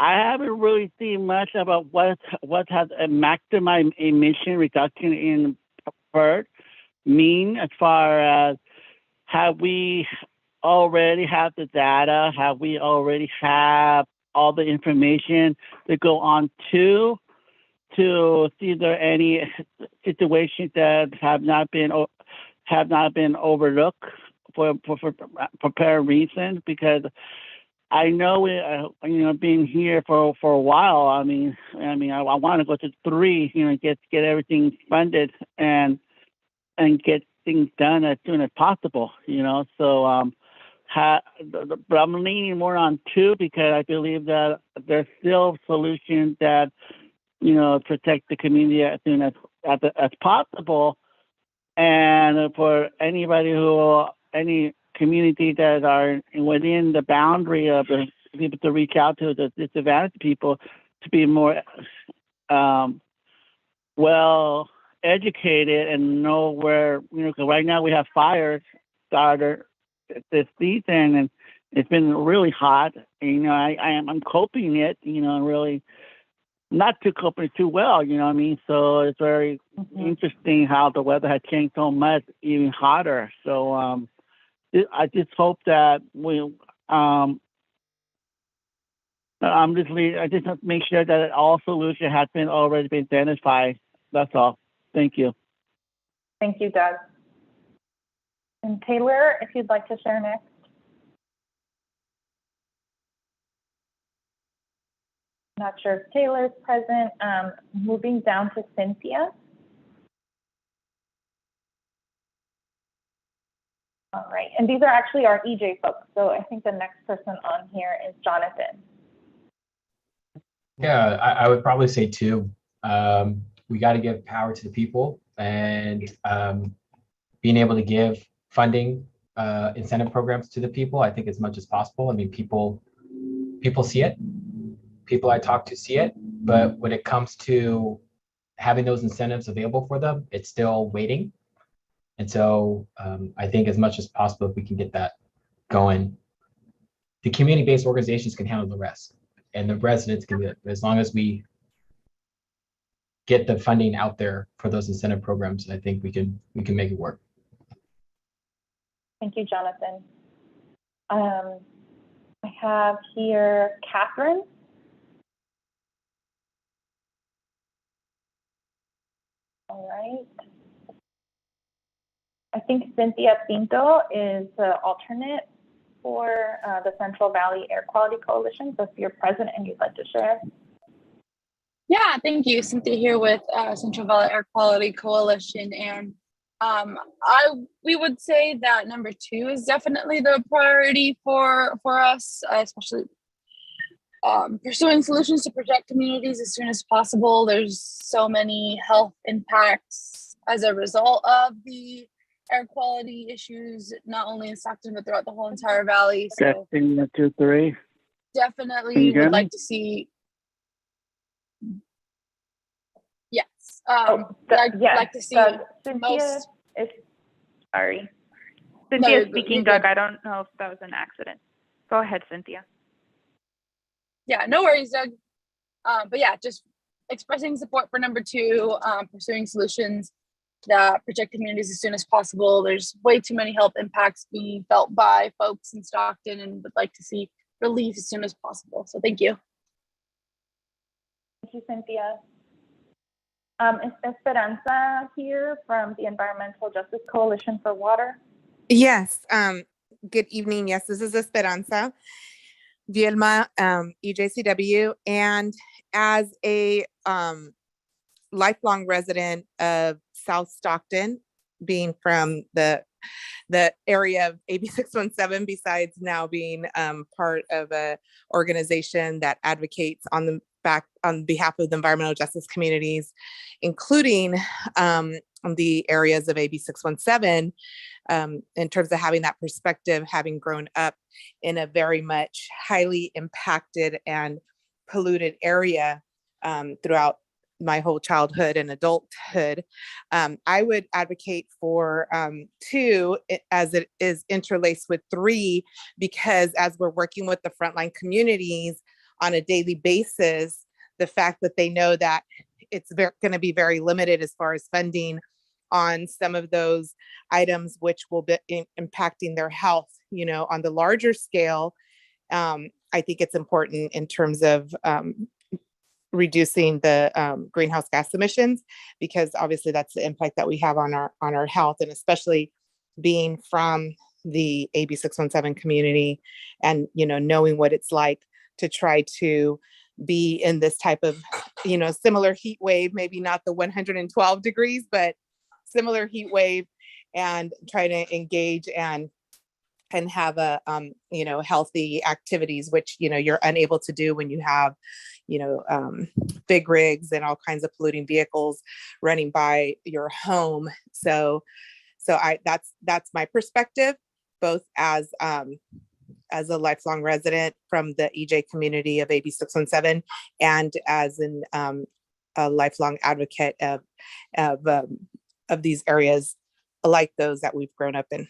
I haven't really seen much about what has a maximum emission reduction in PERT mean, as far as have we already have the data, have we already have all the information to go on to see if there are any situations that have not been overlooked for apparent reasons, because I know being here for a while. I want to go to 3. Get everything funded and get things done as soon as possible. So but I'm leaning more on 2, because I believe that there's still solutions that protect the community as soon as possible. And for any community that are within the boundary of the people to reach out to the disadvantaged people, to be more well educated and know where, because right now we have fires started this season, and it's been really hot. I'm coping it, really not too coping too well, So it's very interesting how the weather has changed so much, even hotter. So I just hope that I just have to make sure that all solution has already been identified. That's all. Thank you.
Thank you, Doug. And Taylor, if you'd like to share next. Not sure if Taylor's present. Moving down to Cynthia. All right, and these are actually our EJ folks. So I think the next person on here is Jonathan.
Yeah, I would probably say 2. We got to give power to the people, and being able to give funding, incentive programs to the people, I think, as much as possible. I mean, people see it. People I talk to see it, but when it comes to having those incentives available for them, it's still waiting. And so I think as much as possible, if we can get that going, the community-based organizations can handle the rest, and the residents can do it. As long as we get the funding out there for those incentive programs, I think we can make it work.
Thank you, Jonathan. I have here Catherine. All right. I think Cynthia Pinto is the alternate for the Central Valley Air Quality Coalition. So if you're present and you'd like to share.
Yeah, thank you. Cynthia here with Central Valley Air Quality Coalition. And we would say that number 2 is definitely the priority for us, especially pursuing solutions to protect communities as soon as possible. There's so many health impacts as a result of the air quality issues, not only in Stockton, but throughout the whole entire valley. So
Testing 2, 3.
Definitely would like to see. Yes. Like to see
Cynthia sorry. Cynthia speaking, Doug. I don't know if that was an accident. Go ahead, Cynthia.
Yeah, no worries, Doug. But yeah, just expressing support for number 2, pursuing solutions that protect communities as soon as possible. There's way too many health impacts being felt by folks in Stockton, and would like to see relief as soon as possible. So thank you.
Thank you, Cynthia. Is Esperanza here from the Environmental Justice Coalition for Water?
Yes. Good evening. Yes, this is Esperanza Vielma, EJCW, and as a lifelong resident of South Stockton, being from the area of AB617, besides now being part of a organization that advocates on behalf of the environmental justice communities, including the areas of AB617, in terms of having that perspective, having grown up in a very much highly impacted and polluted area throughout my whole childhood and adulthood. I would advocate for 2 as it is interlaced with 3, because as we're working with the frontline communities on a daily basis, the fact that they know that it's going to be very limited as far as funding on some of those items, which will be impacting their health, on the larger scale. I think it's important in terms of reducing the greenhouse gas emissions, because obviously that's the impact that we have on our health, and especially being from the AB617 community and knowing what it's like to try to be in this type of similar heat wave, maybe not the 112 degrees, but similar heat wave, and try to engage and have a healthy activities, which you're unable to do when you have big rigs and all kinds of polluting vehicles running by your home. So that's my perspective, both as a lifelong resident from the EJ community of AB617 and as a lifelong advocate of these areas like those that we've grown up in.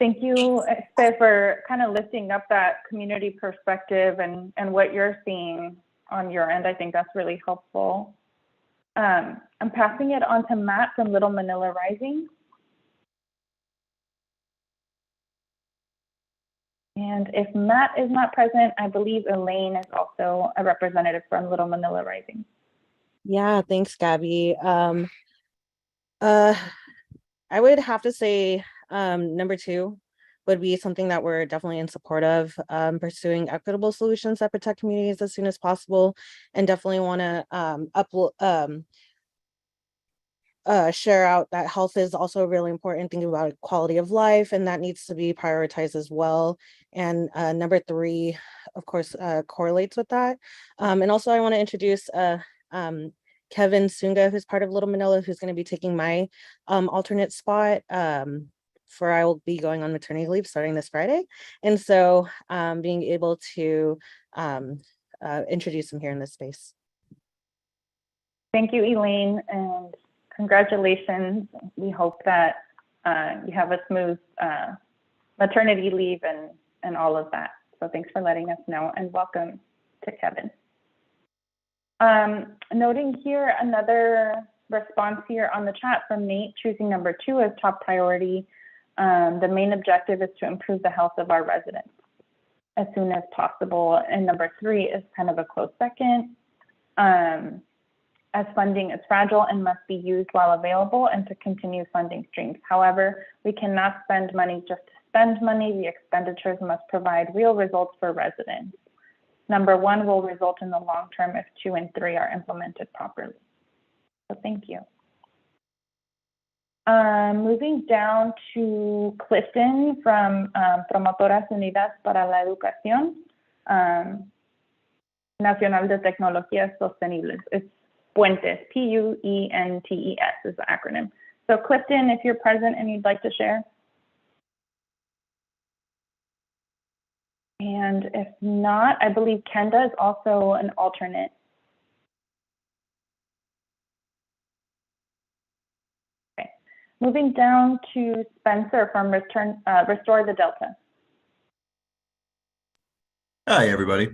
Thank you, Esther, for kind of lifting up that community perspective and what you're seeing on your end. I think that's really helpful. I'm passing it on to Matt from Little Manila Rising. And if Matt is not present, I believe Elaine is also a representative from Little Manila Rising.
Yeah, thanks, Gabby. I would have to say number 2 would be something that we're definitely in support of, pursuing equitable solutions that protect communities as soon as possible, and definitely want to share out that health is also a really important thing about quality of life, and that needs to be prioritized as well. And number 3, of course, correlates with that. And also I want to introduce Kevin Sunga, who's part of Little Manila, who's going to be taking my alternate spot, for I will be going on maternity leave starting this Friday. And so being able to introduce him here in this space.
Thank you, Elaine, and congratulations. We hope that you have a smooth maternity leave and all of that. So thanks for letting us know, and welcome to Kevin. Noting here another response here on the chat from Nate, choosing number 2 as top priority. The main objective is to improve the health of our residents as soon as possible. And number 3 is kind of a close second, as funding is fragile and must be used while available and to continue funding streams. However, we cannot spend money just to spend money. The expenditures must provide real results for residents. Number 1 will result in the long term if 2 and 3 are implemented properly. So thank you. Moving down to Clifton from Promotoras Unidas para la Educación Nacional de Tecnologías Sostenibles. It's Puentes, Puentes is the acronym. So Clifton, if you're present and you'd like to share. And if not, I believe Kenda is also an alternate. Okay. Moving down to Spencer from Restore the Delta.
Hi, everybody.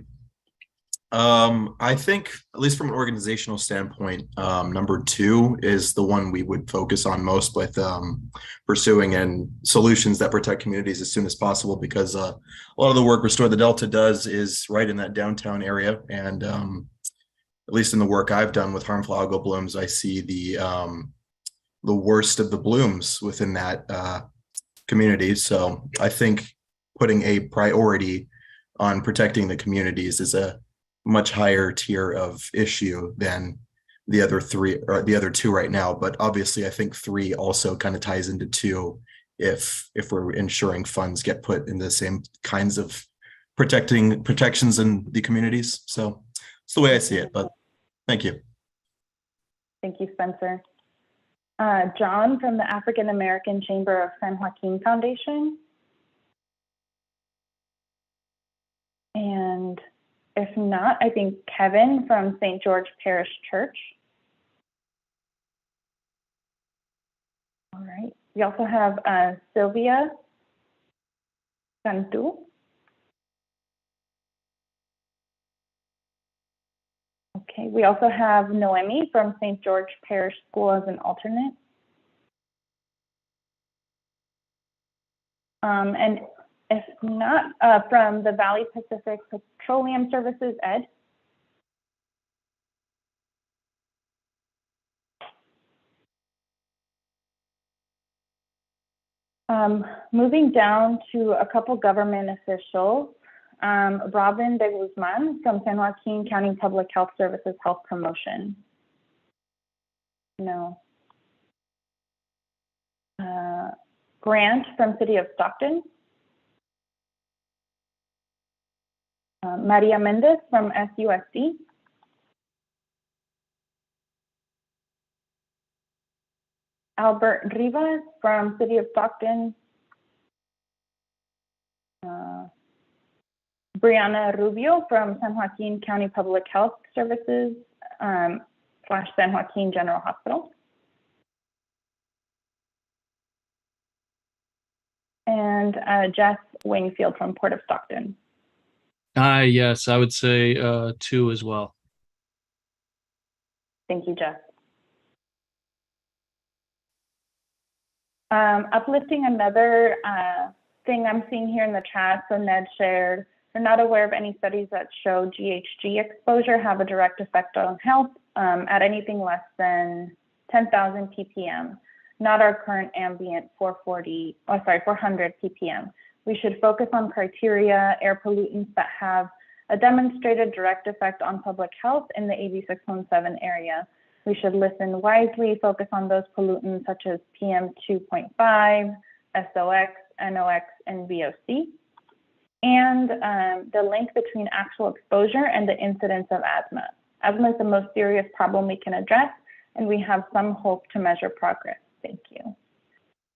I think, at least from an organizational standpoint, number 2 is the one we would focus on most with pursuing and solutions that protect communities as soon as possible, because a lot of the work Restore the Delta does is right in that downtown area. And at least in the work I've done with harmful algal blooms, I see the worst of the blooms within that community. So I think putting a priority on protecting the communities is a much higher tier of issue than the other 3 or the other 2 right now. But obviously I think 3 also kind of ties into 2 if we're ensuring funds get put in the same kinds of protections in the communities. So it's the way I see it, but thank you.
Thank you, Spencer. John from the African American Chamber of San Joaquin Foundation. And if not, I think Kevin from St. George Parish Church. All right. We also have Sylvia Cantu. Okay. We also have Noemi from St. George Parish School as an alternate. And if not, from the Valley Pacific Petroleum Services, Ed. Moving down to a couple government officials, Robin de Guzman from San Joaquin County Public Health Services Health Promotion. No. Grant from City of Stockton. Maria Mendez from SUSD. Albert Rivas from City of Stockton. Brianna Rubio from San Joaquin County Public Health Services / San Joaquin General Hospital. And Jess Wingfield from Port of Stockton.
Yes, I would say 2 as well.
Thank you, Jess. Uplifting another thing I'm seeing here in the chat, so Ned shared, they're not aware of any studies that show GHG exposure have a direct effect on health at anything less than 10,000 ppm, not our current ambient 400 ppm. We should focus on criteria, air pollutants that have a demonstrated direct effect on public health in the AB617 area. We should listen wisely, focus on those pollutants such as PM 2.5, SOx, NOx, and VOC, and the link between actual exposure and the incidence of asthma. Asthma is the most serious problem we can address, and we have some hope to measure progress. Thank you.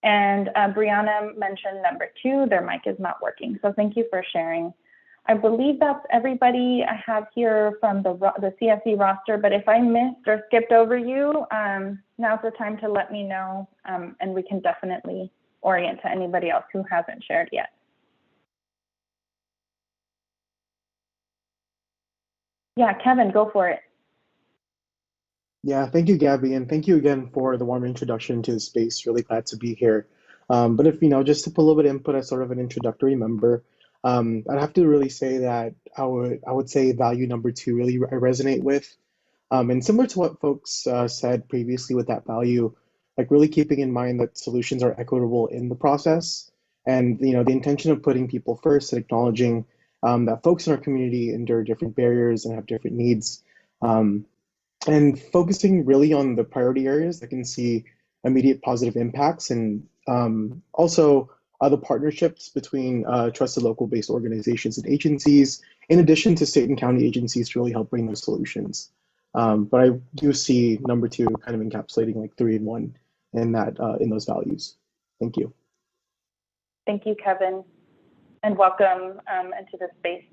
And Brianna mentioned number 2, their mic is not working. So thank you for sharing. I believe that's everybody I have here from the CSC roster, but if I missed or skipped over you, now's the time to let me know, and we can definitely orient to anybody else who hasn't shared yet. Yeah, Kevin, go for it.
Yeah, thank you, Gabby, and thank you again for the warm introduction to the space. Really glad to be here. But if, just to put a little bit of input as sort of an introductory member, I'd have to really say that I would say value number 2 really I resonate with. And similar to what folks said previously with that value, like really keeping in mind that solutions are equitable in the process. And, the intention of putting people first and acknowledging that folks in our community endure different barriers and have different needs. And focusing really on the priority areas that can see immediate positive impacts, and also the partnerships between trusted local-based organizations and agencies, in addition to state and county agencies, to really help bring those solutions. But I do see number 2 kind of encapsulating like 3 and 1 in that in those values. Thank you.
Thank you, Kevin, and welcome into the space.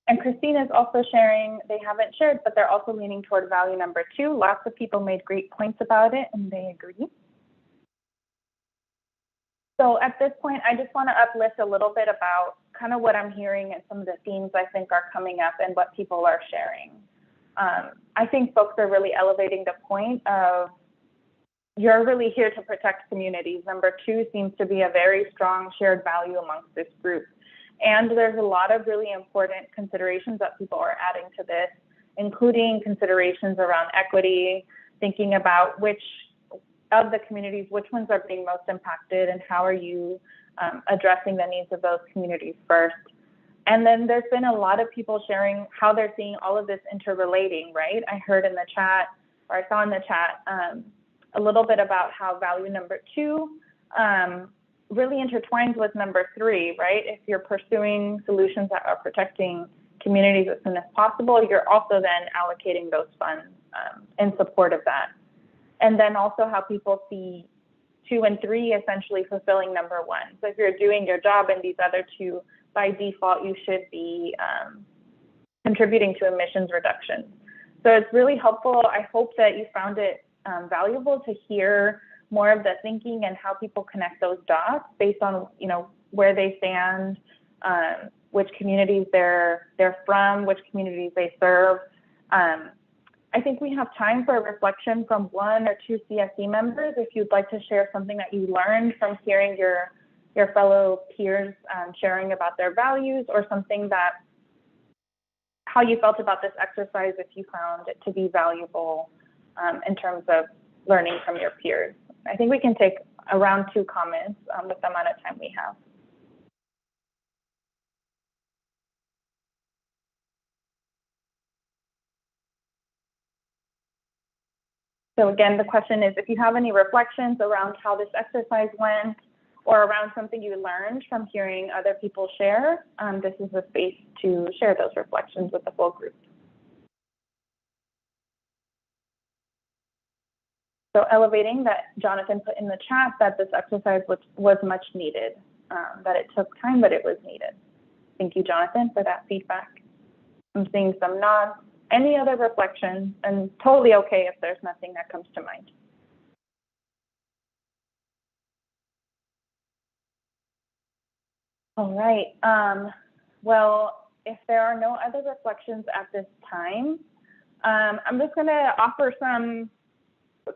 And Christine is also sharing, they haven't shared, but they're also leaning toward value number 2. Lots of people made great points about it, and they agree. So at this point, I just want to uplift a little bit about kind of what I'm hearing and some of the themes I think are coming up and what people are sharing. I think folks are really elevating the point of you're really here to protect communities. Number 2 seems to be a very strong shared value amongst this group. And there's a lot of really important considerations that people are adding to this, including considerations around equity, thinking about which of the communities, which ones are being most impacted, and how are you addressing the needs of those communities first. And then there's been a lot of people sharing how they're seeing all of this interrelating, right? I heard in the chat, or I saw in the chat, a little bit about how value number 2 really intertwines with number 3, right? If you're pursuing solutions that are protecting communities as soon as possible, you're also then allocating those funds in support of that. And then also how people see 2 and 3 essentially fulfilling number 1. So if you're doing your job in these other 2, by default, you should be contributing to emissions reduction. So it's really helpful. I hope that you found it valuable to hear more of the thinking and how people connect those dots based on, you know, where they stand, which communities they're from, which communities they serve. I think we have time for a reflection from 1 or 2 CSC members. If you'd like to share something that you learned from hearing your fellow peers sharing about their values, or something that, how you felt about this exercise, if you found it to be valuable in terms of learning from your peers. I think we can take around 2 comments with the amount of time we have. So again, the question is, if you have any reflections around how this exercise went, or around something you learned from hearing other people share, this is the space to share those reflections with the full group. So elevating that Jonathan put in the chat that this exercise was much needed, that it took time, but it was needed. Thank you, Jonathan, for that feedback. I'm seeing some nods. Any other reflections? And totally okay if there's nothing that comes to mind. All right. Well, if there are no other reflections at this time, I'm just going to offer some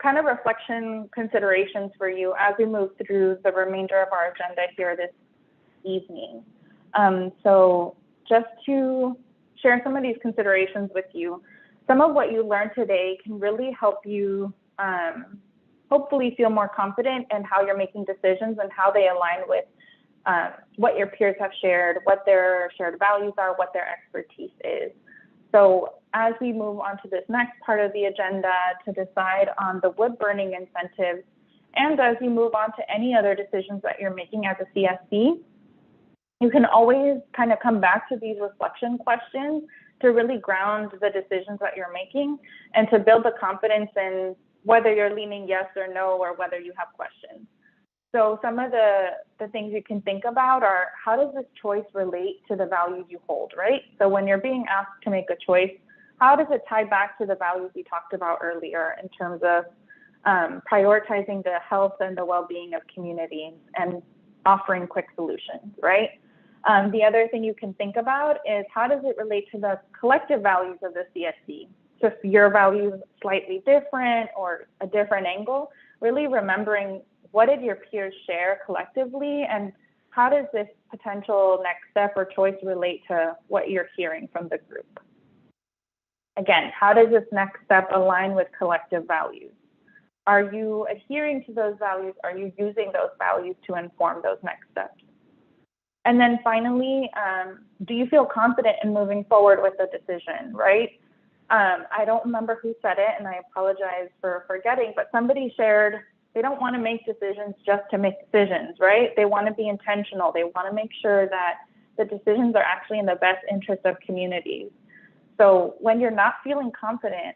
kind of reflection considerations for you as we move through the remainder of our agenda here this evening. So just to share some of these considerations with you, some of what you learned today can really help you hopefully feel more confident in how you're making decisions and how they align with what your peers have shared, what their shared values are, what their expertise is. So as we move on to this next part of the agenda to decide on the wood burning incentives, and as you move on to any other decisions that you're making as a CSC, you can always kind of come back to these reflection questions to really ground the decisions that you're making and to build the confidence in whether you're leaning yes or no, or whether you have questions. So some of the things you can think about are, how does this choice relate to the values you hold, right? So when you're being asked to make a choice, how does it tie back to the values we talked about earlier in terms of prioritizing the health and the well-being of communities and offering quick solutions, right? The other thing you can think about is, how does it relate to the collective values of the CSC? So if your values slightly different or a different angle, really remembering, what did your peers share collectively, and how does this potential next step or choice relate to what you're hearing from the group? Again, how does this next step align with collective values? Are you adhering to those values? Are you using those values to inform those next steps? And then finally, do you feel confident in moving forward with the decision, right? I don't remember who said it, and I apologize for forgetting, but somebody shared, they don't want to make decisions just to make decisions, right? They want to be intentional. They want to make sure that the decisions are actually in the best interest of communities. So when you're not feeling confident,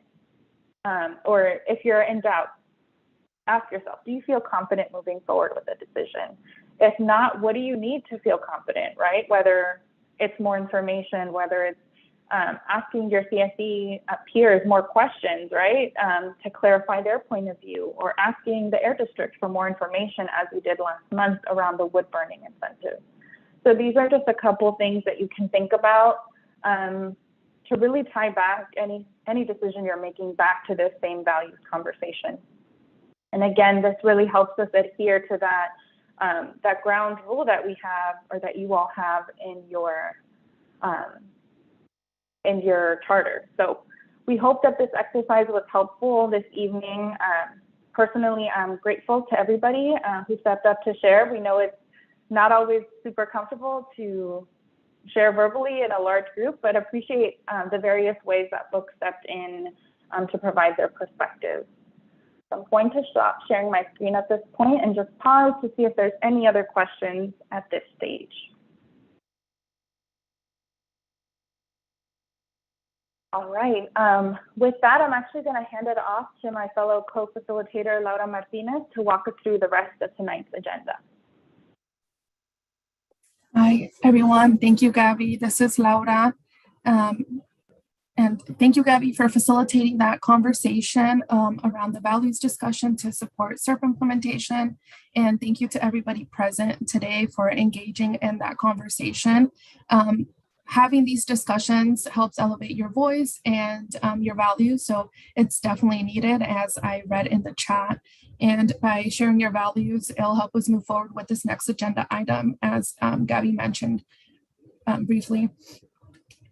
or if you're in doubt, ask yourself, do you feel confident moving forward with a decision? If not, what do you need to feel confident, right? Whether it's more information, whether it's asking your CSC peers more questions, right, to clarify their point of view, or asking the Air District for more information, as we did last month around the wood burning incentive. So these are just a couple things that you can think about to really tie back any decision you're making back to this same values conversation. And again, this really helps us adhere to that ground rule that we have, or that you all have in your charter. So we hope that this exercise was helpful this evening. Personally, I'm grateful to everybody who stepped up to share. We know it's not always super comfortable to share verbally in a large group, but appreciate the various ways that folks stepped in to provide their perspective. So I'm going to stop sharing my screen at this point and just pause to see if there's any other questions at this stage. All right, with that, I'm actually going to hand it off to my fellow co-facilitator, Laura Martinez, to walk us through the rest of tonight's agenda.
Hi, everyone. Thank you, Gabby. This is Laura. And thank you, Gabby, for facilitating that conversation around the values discussion to support Serp implementation. And thank you to everybody present today for engaging in that conversation. Having these discussions helps elevate your voice and your values. So it's definitely needed, as I read in the chat. And by sharing your values, it'll help us move forward with this next agenda item, as Gabby mentioned briefly.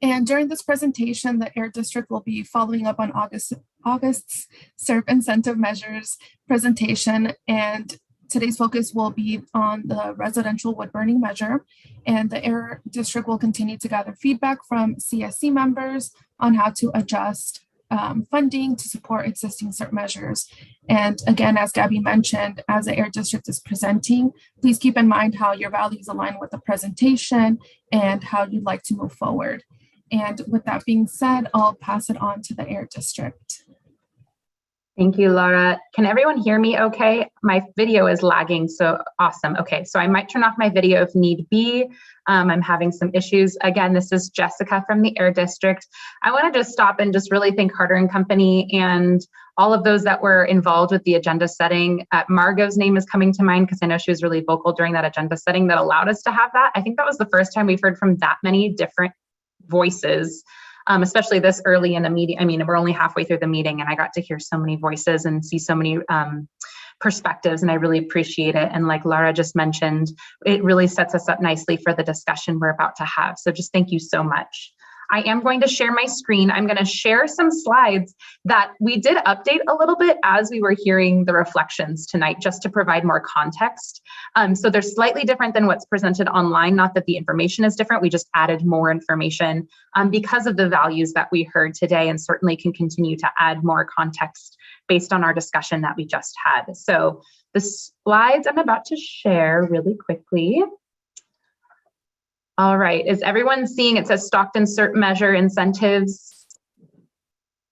And during this presentation, the Air District will be following up on August's Serp incentive measures presentation, and today's focus will be on the residential wood burning measure. And the Air District will continue to gather feedback from CSC members on how to adjust funding to support existing Serp measures. And again, as Gabby mentioned, as the Air District is presenting, please keep in mind how your values align with the presentation and how you'd like to move forward. And with that being said, I'll pass it on to the Air District.
Thank you, Laura. Can everyone hear me okay? My video is lagging, so awesome. Okay, so I might turn off my video if need be. I'm having some issues. Again, this is Jessica from the Air District. I want to just stop and just really thank Carter & Company and all of those that were involved with the agenda setting. Margot's name is coming to mind because I know she was really vocal during that agenda setting that allowed us to have that. I think that was the first time we've heard from that many different voices, especially this early in the meeting. I mean, we're only halfway through the meeting and I got to hear so many voices and see so many perspectives, and I really appreciate it. And like Laura just mentioned, it really sets us up nicely for the discussion we're about to have. So just thank you so much. I am going to share my screen. I'm going to share some slides that we did update a little bit as we were hearing the reflections tonight, just to provide more context. So they're slightly different than what's presented online. Not that the information is different, we just added more information because of the values that we heard today, and certainly can continue to add more context based on our discussion that we just had. So the slides I'm about to share really quickly. All right, is everyone seeing? It says Stockton Serp measure incentives.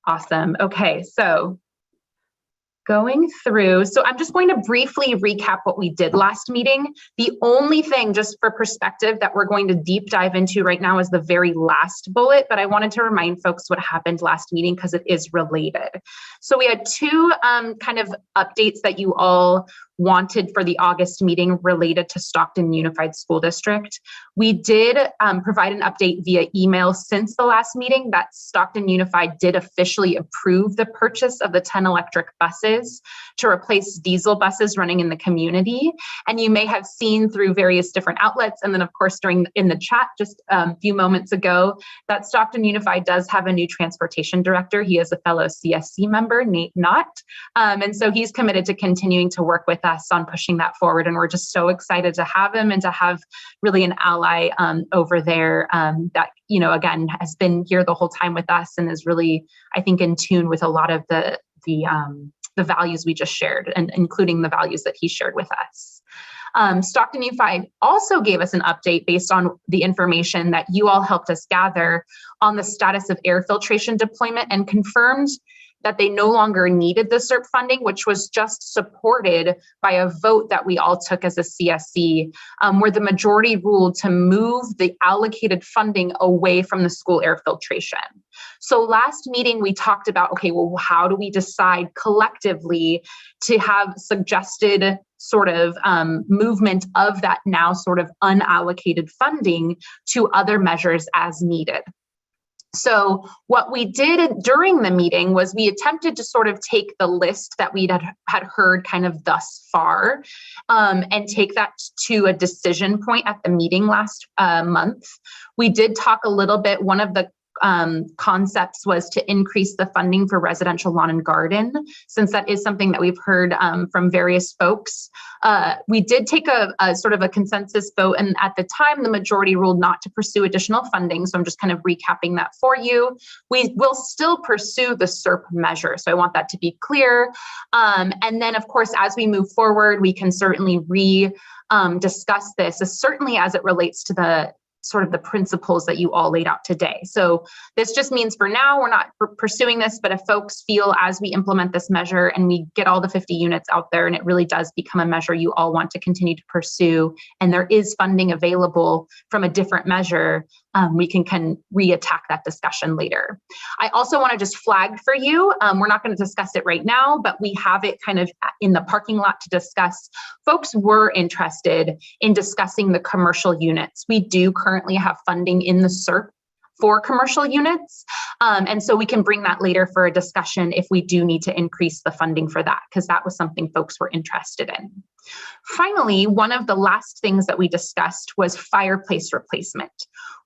Awesome. Okay, so going through, so I'm just going to briefly recap what we did last meeting. The only thing, just for perspective, that we're going to deep dive into right now is the very last bullet, but I wanted to remind folks what happened last meeting because it is related. So we had two kind of updates that you all wanted for the August meeting related to Stockton Unified School District. We did provide an update via email since the last meeting that Stockton Unified did officially approve the purchase of the 10 electric buses to replace diesel buses running in the community. And you may have seen through various different outlets, and then of course in the chat just a few moments ago, that Stockton Unified does have a new transportation director. He is a fellow CSC member, Nate Knott. And so he's committed to continuing to work with us on pushing that forward. And we're just so excited to have him and to have really an ally over there that, you know, again, has been here the whole time with us and is really, I think, in tune with a lot of the values we just shared, and including the values that he shared with us. Stockton Unified also gave us an update based on the information that you all helped us gather on the status of air filtration deployment, and confirmed that they no longer needed the Serp funding, which was just supported by a vote that we all took as a CSC, where the majority ruled to move the allocated funding away from the school air filtration. So last meeting, we talked about, okay, well, how do we decide collectively to have suggested sort of movement of that now sort of unallocated funding to other measures as needed. So what we did during the meeting was we attempted to sort of take the list that we had heard kind of thus far and take that to a decision point at the meeting last month. We did talk a little bit, one of the concepts was to increase the funding for residential lawn and garden, since that is something that we've heard from various folks. We did take a sort of a consensus vote, and at the time, the majority ruled not to pursue additional funding. So I'm just kind of recapping that for you. We will still pursue the Serp measure. So I want that to be clear. And then, of course, as we move forward, we can certainly discuss this, certainly as it relates to the sort of the principles that you all laid out today. So this just means for now, we're not pursuing this, but if folks feel as we implement this measure and we get all the 50 units out there and it really does become a measure you all want to continue to pursue, and there is funding available from a different measure, we can re-attack that discussion later. I also want to just flag for you, we're not going to discuss it right now, but we have it kind of in the parking lot to discuss. Folks were interested in discussing the commercial units. We do currently have funding in the Serp for commercial units. And so we can bring that later for a discussion if we do need to increase the funding for that, because that was something folks were interested in. Finally, one of the last things that we discussed was fireplace replacement.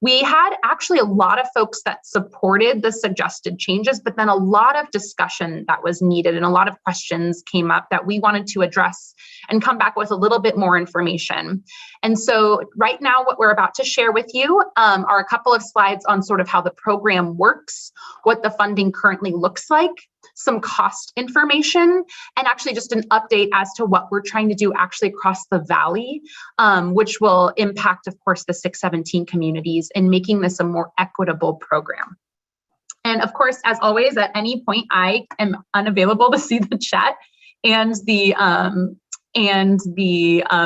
We had actually a lot of folks that supported the suggested changes, but then a lot of discussion that was needed and a lot of questions came up that we wanted to address and come back with a little bit more information. And so right now, what we're about to share with you are a couple of slides on sort of how the program works, what the funding currently looks like, some cost information, and actually just an update as to what we're trying to do actually across the valley, which will impact, of course, the 617 communities in making this a more equitable program. And of course, as always, at any point, I am unavailable to see the chat and the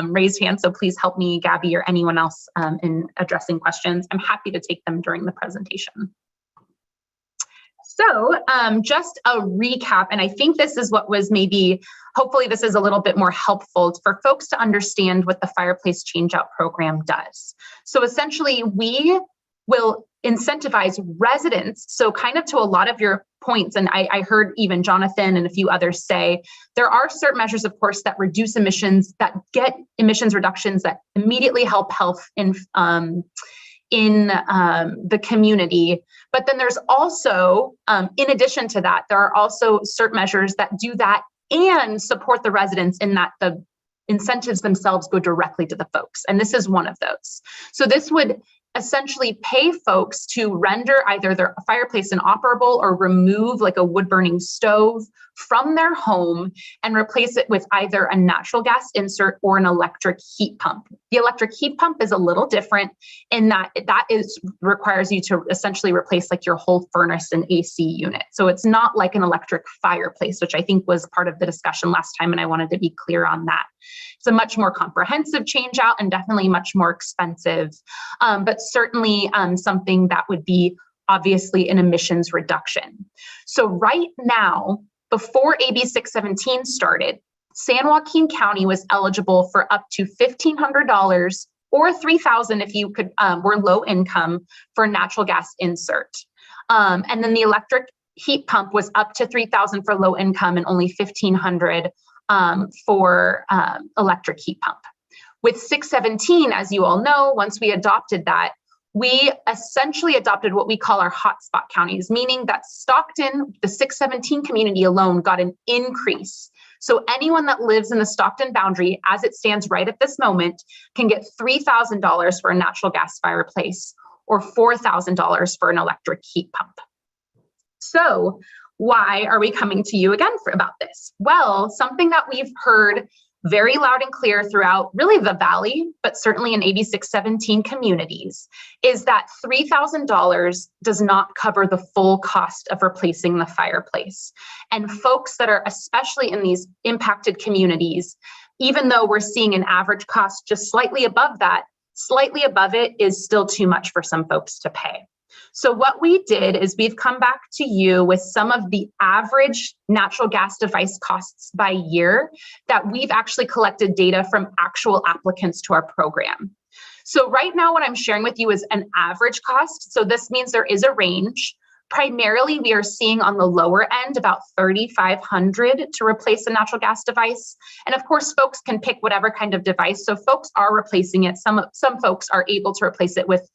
raised hand. So please help me, Gabby, or anyone else in addressing questions. I'm happy to take them during the presentation. So just a recap, and I think this is what was maybe, hopefully this is a little bit more helpful for folks to understand what the Fireplace Changeout program does. So essentially, we will incentivize residents. So kind of to a lot of your points, and I heard even Jonathan and a few others say, there are certain measures, of course, that reduce emissions, that get emissions reductions that immediately help health in the community. But then there's also, in addition to that, there are also certain measures that do that and support the residents in that the incentives themselves go directly to the folks. And this is one of those. So this would essentially pay folks to render either their fireplace inoperable or remove like a wood burning stove from their home and replace it with either a natural gas insert or an electric heat pump. The electric heat pump is a little different in that requires you to essentially replace like your whole furnace and AC unit. So it's not like an electric fireplace, which I think was part of the discussion last time, and I wanted to be clear on that. It's a much more comprehensive change out and definitely much more expensive, but certainly something that would be obviously an emissions reduction. So right now, before AB617 started, San Joaquin County was eligible for up to $1,500 or $3,000 if you were low income for natural gas insert. And then the electric heat pump was up to $3,000 for low income and only $1,500 for electric heat pump. With 617, as you all know, once we adopted that, we essentially adopted what we call our hotspot counties, meaning that Stockton, the 617 community alone, got an increase. So anyone that lives in the Stockton boundary, as it stands right at this moment, can get $3,000 for a natural gas fireplace or $4,000 for an electric heat pump. So why are we coming to you again about this? Well, something that we've heard very loud and clear throughout really the Valley, but certainly in AB617 communities, is that $3,000 does not cover the full cost of replacing the fireplace. And folks that are especially in these impacted communities, even though we're seeing an average cost just slightly above that, slightly above it is still too much for some folks to pay. So what we did is we've come back to you with some of the average natural gas device costs by year that we've actually collected data from actual applicants to our program. So right now what I'm sharing with you is an average cost. So this means there is a range. Primarily, we are seeing on the lower end about $3,500 to replace a natural gas device. And of course, folks can pick whatever kind of device. So folks are replacing it. Some folks are able to replace it with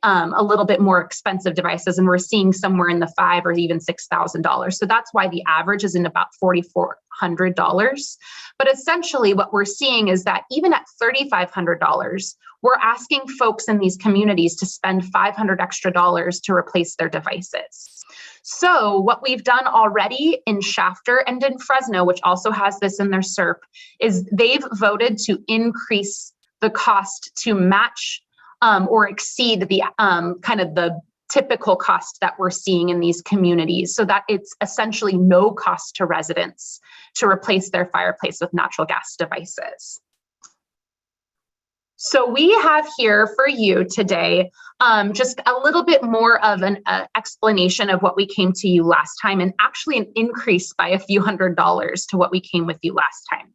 a little bit more expensive devices, and we're seeing somewhere in the $5,000 or even $6,000. So that's why the average is in about $4,400. But essentially what we're seeing is that even at $3,500, we're asking folks in these communities to spend $500 extra to replace their devices. So what we've done already in Shafter and in Fresno, which also has this in their Serp, is they've voted to increase the cost to match or exceed the kind of the typical cost that we're seeing in these communities, so that it's essentially no cost to residents to replace their fireplace with natural gas devices. So we have here for you today just a little bit more of an explanation of what we came to you last time, and actually an increase by a few $100s to what we came with you last time.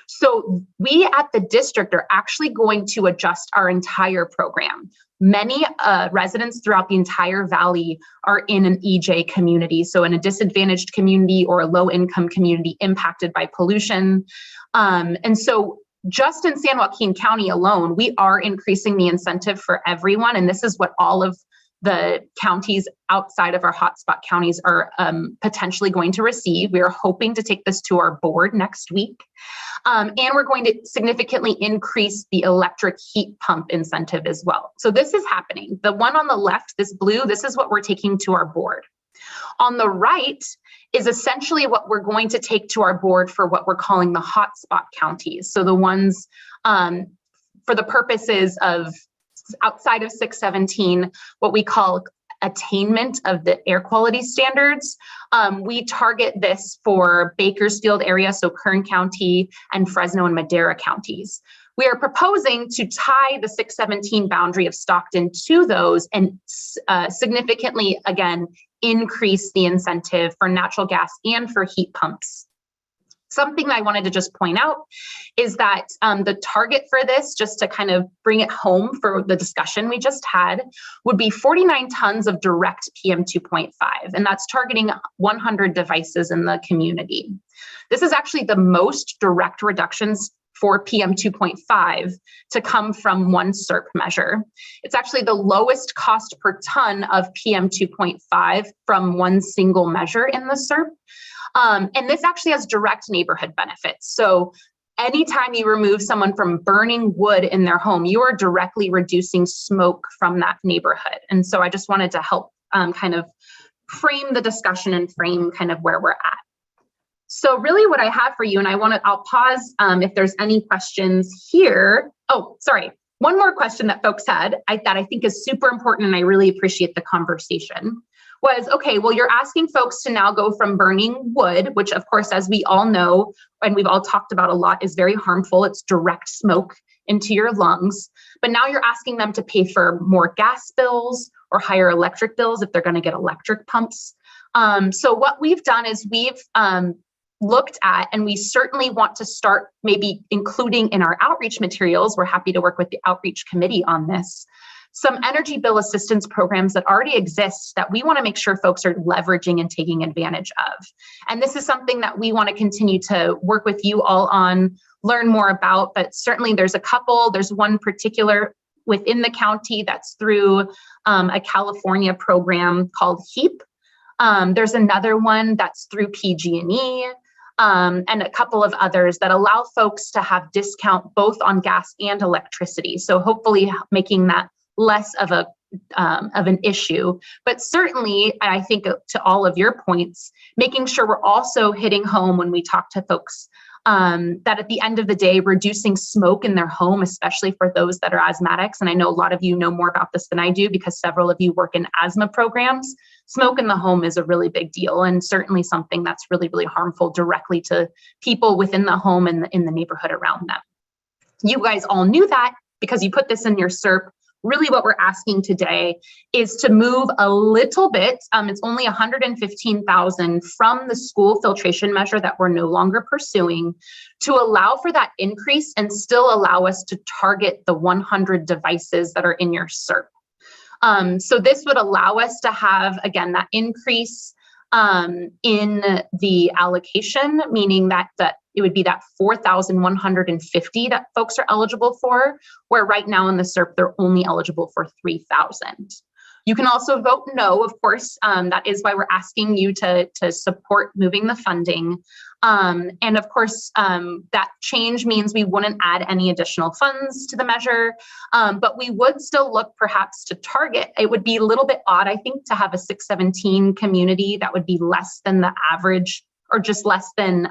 So we at the district are actually going to adjust our entire program. Many residents throughout the entire Valley are in an EJ community, so in a disadvantaged community or a low-income community impacted by pollution. And so just in San Joaquin County alone, we are increasing the incentive for everyone, and this is what all of the counties outside of our hotspot counties are potentially going to receive. We are hoping to take this to our board next week. And we're going to significantly increase the electric heat pump incentive as well. So this is happening. The one on the left, this blue, this is what we're taking to our board. On the right is essentially what we're going to take to our board for what we're calling the hotspot counties. So the ones for the purposes of outside of 617, what we call attainment of the air quality standards. We target this for Bakersfield area, so Kern County, and Fresno and Madera counties. We are proposing to tie the 617 boundary of Stockton to those and significantly, again, increase the incentive for natural gas and for heat pumps. Something that I wanted to just point out is that the target for this, just to kind of bring it home for the discussion we just had, would be 49 tons of direct PM 2.5, and that's targeting 100 devices in the community. This is actually the most direct reductions for PM 2.5 to come from one Serp measure. It's actually the lowest cost per ton of PM 2.5 from one single measure in the Serp. And this actually has direct neighborhood benefits. So anytime you remove someone from burning wood in their home, you are directly reducing smoke from that neighborhood. And so I just wanted to help kind of frame the discussion and frame kind of where we're at. So really what I have for you, and I'll pause if there's any questions here. Oh, sorry. One more question that folks had that I think is super important, and I really appreciate the conversation, was, okay, well, you're asking folks to now go from burning wood, which of course, as we all know, and we've all talked about a lot, is very harmful. It's direct smoke into your lungs. But now you're asking them to pay for more gas bills or higher electric bills if they're going to get electric pumps. So what we've done is we've looked at, and we certainly want to start maybe including in our outreach materials, we're happy to work with the outreach committee on this, some energy bill assistance programs that already exist that we want to make sure folks are leveraging and taking advantage of. And this is something that we want to continue to work with you all on, learn more about, but certainly there's a couple. There's one particular within the county that's through a California program called HEAP. There's another one that's through PG&E. And a couple of others that allow folks to have discount both on gas and electricity. So hopefully making that less of an issue, but certainly, I think to all of your points, making sure we're also hitting home when we talk to folks that at the end of the day, reducing smoke in their home, especially for those that are asthmatics, and I know a lot of you know more about this than I do because several of you work in asthma programs, smoke in the home is a really big deal and certainly something that's really, really harmful directly to people within the home and in the neighborhood around them. You guys all knew that because you put this in your SERP. Really what we're asking today is to move a little bit, it's only 115,000 from the school filtration measure that we're no longer pursuing to allow for that increase and still allow us to target the 100 devices that are in your SERP. So this would allow us to have, again, that increase in the allocation, meaning that it would be that 4,150 that folks are eligible for, where right now in the SERP, they're only eligible for 3,000. You can also vote no, of course. That is why we're asking you to support moving the funding. And of course, that change means we wouldn't add any additional funds to the measure, but we would still look perhaps to target. It would be a little bit odd, I think, to have a 617 community that would be less than the average or just less than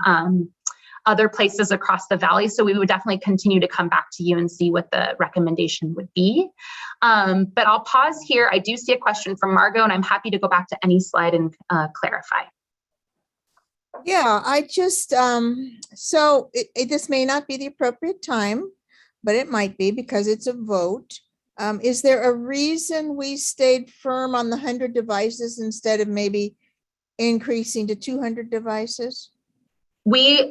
other places across the valley. So we would definitely continue to come back to you and see what the recommendation would be. But I'll pause here. I do see a question from Margot, and I'm happy to go back to any slide and clarify.
Yeah, I just, so this may not be the appropriate time, but it might be because it's a vote. Is there a reason we stayed firm on the 100 devices instead of maybe increasing to 200 devices?
We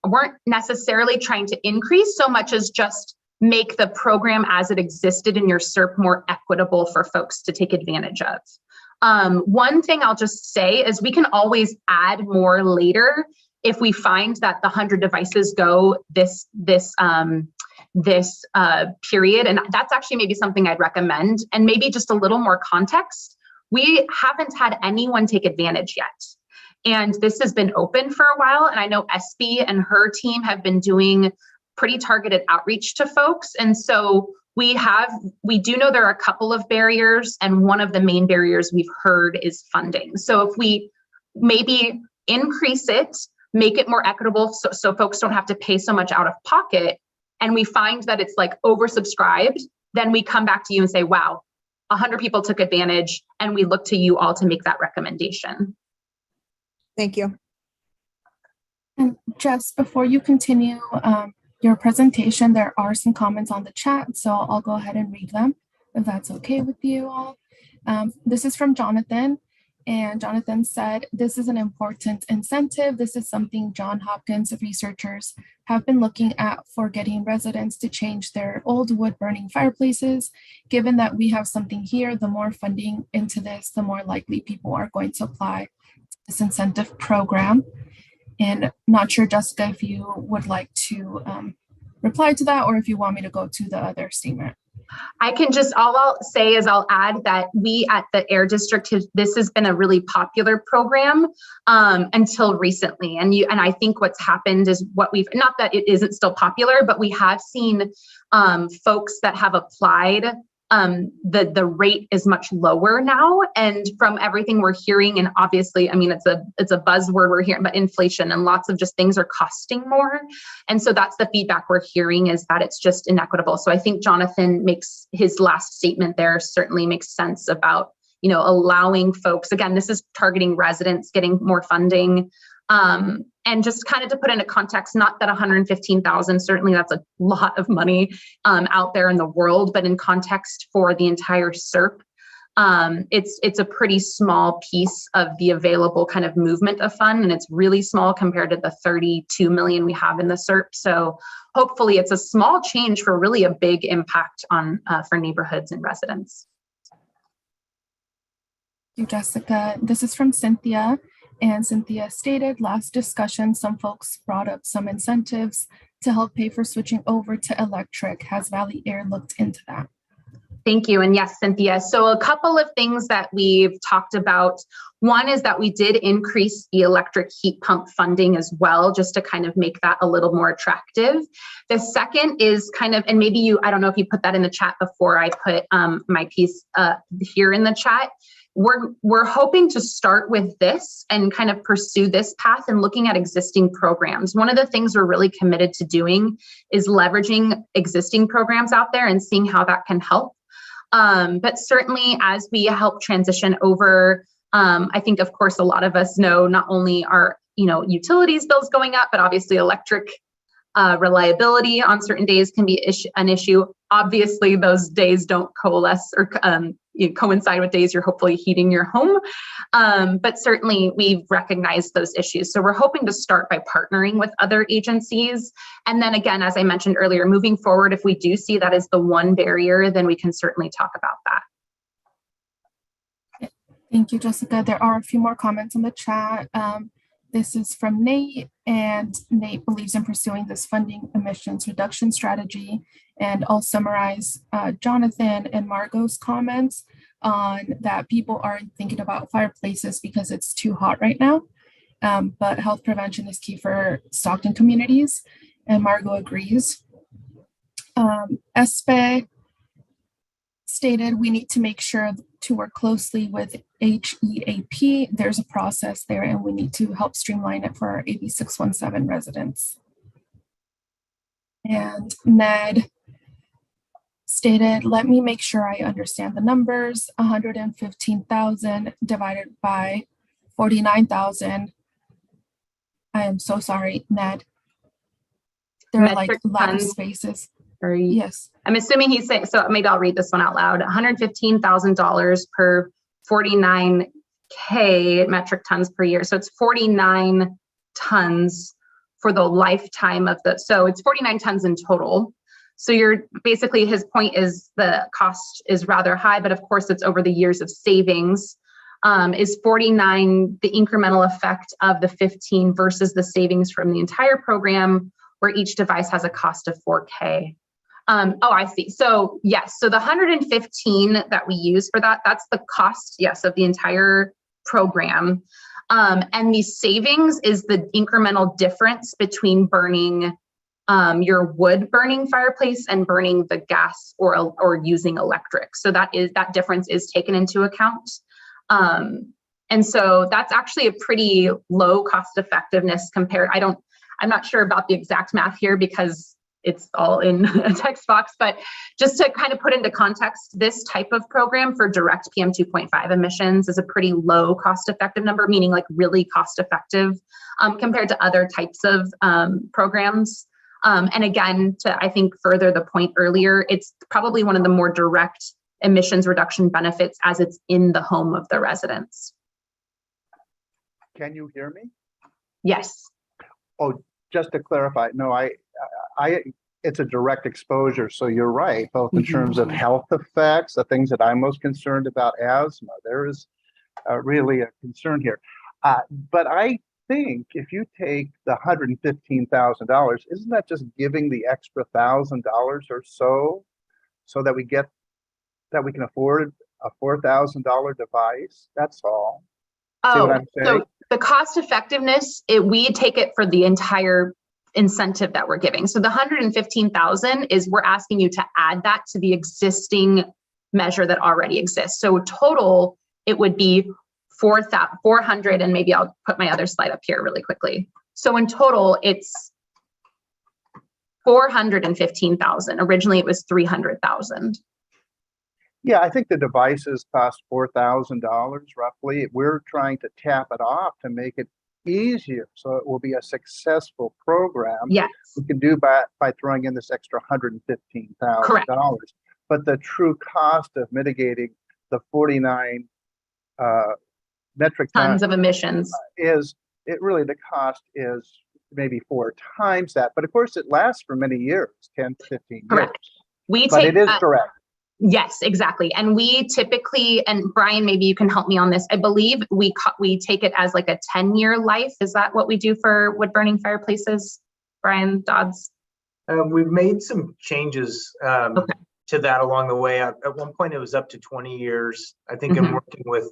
weren't necessarily trying to increase so much as just make the program as it existed in your SERP more equitable for folks to take advantage of. One thing I'll just say is we can always add more later if we find that the 100 devices go this period. And that's actually maybe something I'd recommend. And maybe just a little more context. We haven't had anyone take advantage yet. And this has been open for a while. And I know SB and her team have been doing pretty targeted outreach to folks. And so we do know there are a couple of barriers, and one of the main barriers we've heard is funding. So if we maybe increase it, make it more equitable so folks don't have to pay so much out of pocket, and we find that it's like oversubscribed, then we come back to you and say, wow, 100 people took advantage, and we look to you all to make that recommendation.
Thank you.
And Jess, before you continue your presentation, there are some comments on the chat, so I'll go ahead and read them if that's okay with you all. This is from Jonathan, and Jonathan said, this is an important incentive. This is something Johns Hopkins researchers have been looking at for getting residents to change their old wood burning fireplaces. Given that we have something here, the more funding into this, the more likely people are going to apply to this incentive program. And not sure, Jessica, if you would like to reply to that, or if you want me to go to the other statement.
I can just, all I'll say is I'll add that we at the Air District, this has been a really popular program until recently. And I think what's happened is not that it isn't still popular, but we have seen folks that have applied, the rate is much lower now. And from everything we're hearing, and obviously, I mean, it's a buzzword we're hearing, but inflation and lots of just things are costing more. And so that's the feedback we're hearing, is that it's just inequitable. So I think Jonathan makes his last statement there certainly makes sense about, allowing folks, again, this is targeting residents getting more funding. And just kind of to put into context, not that 115,000, certainly that's a lot of money out there in the world, but in context for the entire SERP, it's a pretty small piece of the available kind of movement of fund, and it's really small compared to the 32 million we have in the SERP. So hopefully it's a small change for really a big impact on for neighborhoods and residents.
Thank you, Jessica. This is from Cynthia. And Cynthia stated, last discussion, some folks brought up some incentives to help pay for switching over to electric. Has Valley Air looked into that?
Thank you. And yes, Cynthia. So a couple of things that we've talked about. One is that we did increase the electric heat pump funding as well, just to kind of make that a little more attractive. The second is kind of, and maybe you, I don't know if you put that in the chat before I put my piece here in the chat. We're hoping to start with this and kind of pursue this path and looking at existing programs. One of the things we're really committed to doing is leveraging existing programs out there and seeing how that can help. But certainly as we help transition over, I think, of course, a lot of us know not only are, utilities bills going up, but obviously electric reliability on certain days can be an issue. Obviously, those days don't coalesce or coincide with days you're hopefully heating your home. But certainly we've recognized those issues. So we're hoping to start by partnering with other agencies. And then again, as I mentioned earlier, moving forward, if we do see that as the one barrier, then we can certainly talk about that.
Thank you, Jessica. There are a few more comments in the chat. This is from Nate, and Nate believes in pursuing this funding emissions reduction strategy. And I'll summarize Jonathan and Margot's comments on that people aren't thinking about fireplaces because it's too hot right now. But health prevention is key for Stockton communities, and Margot agrees. Espe stated we need to make sure to work closely with HEAP. There's a process there and we need to help streamline it for our AB617 residents. And Ned stated, let me make sure I understand the numbers. 115,000 divided by 49,000. I am so sorry, Ned. There are like a lot of spaces. Yes.
I'm assuming he's saying, so maybe I'll read this one out loud. $115,000 per 49K metric tons per year. So it's 49 tons for the lifetime of the, so it's 49 tons in total. So you're basically, his point is the cost is rather high, but of course it's over the years of savings. Is 49 the incremental effect of the 15 versus the savings from the entire program, where each device has a cost of 4K? Oh, I see. So yes, so the 115 that we use for that, that's the cost, yes, of the entire program. And the savings is the incremental difference between burning your wood burning fireplace and burning the gas or using electric. So that difference is taken into account. And so that's actually a pretty low cost effectiveness compared. I'm not sure about the exact math here because it's all in a text box, but just to kind of put into context, this type of program for direct PM 2.5 emissions is a pretty low cost effective number, meaning like really cost effective compared to other types of programs. And again, to I think further the point earlier, it's probably one of the more direct emissions reduction benefits as it's in the home of the residents.
Can you hear me?
Yes.
Oh, just to clarify, no, it's a direct exposure. So you're right, both in terms of health effects, the things that I'm most concerned about, asthma, there is really a concern here. But I think if you take the $115,000, isn't that just giving the extra $1,000 or so that we can afford a $4,000 device? That's all. See what I'm saying?
So the cost effectiveness, we take it for the entire incentive that we're giving. So the 115,000 is we're asking you to add that to the existing measure that already exists. So total, it would be 400, and maybe I'll put my other slide up here really quickly. So in total, it's 415,000. Originally, it was 300,000.
Yeah, I think the devices cost $4,000 roughly. We're trying to tap it off to make it easier, so it will be a successful program.
Yes,
we can do by throwing in this extra $115,000. But the true cost of mitigating the 49 metric tons
of emissions
the cost is maybe 4 times that. But of course, it lasts for many years, 10, 15 years. But it is direct.
Yes, exactly. And we typically, and Brian, maybe you can help me on this. I believe we take it as like a 10-year life. Is that what we do for wood burning fireplaces? Brian Dodds?
We've made some changes to that along the way. At one point, it was up to 20 years. I think in working with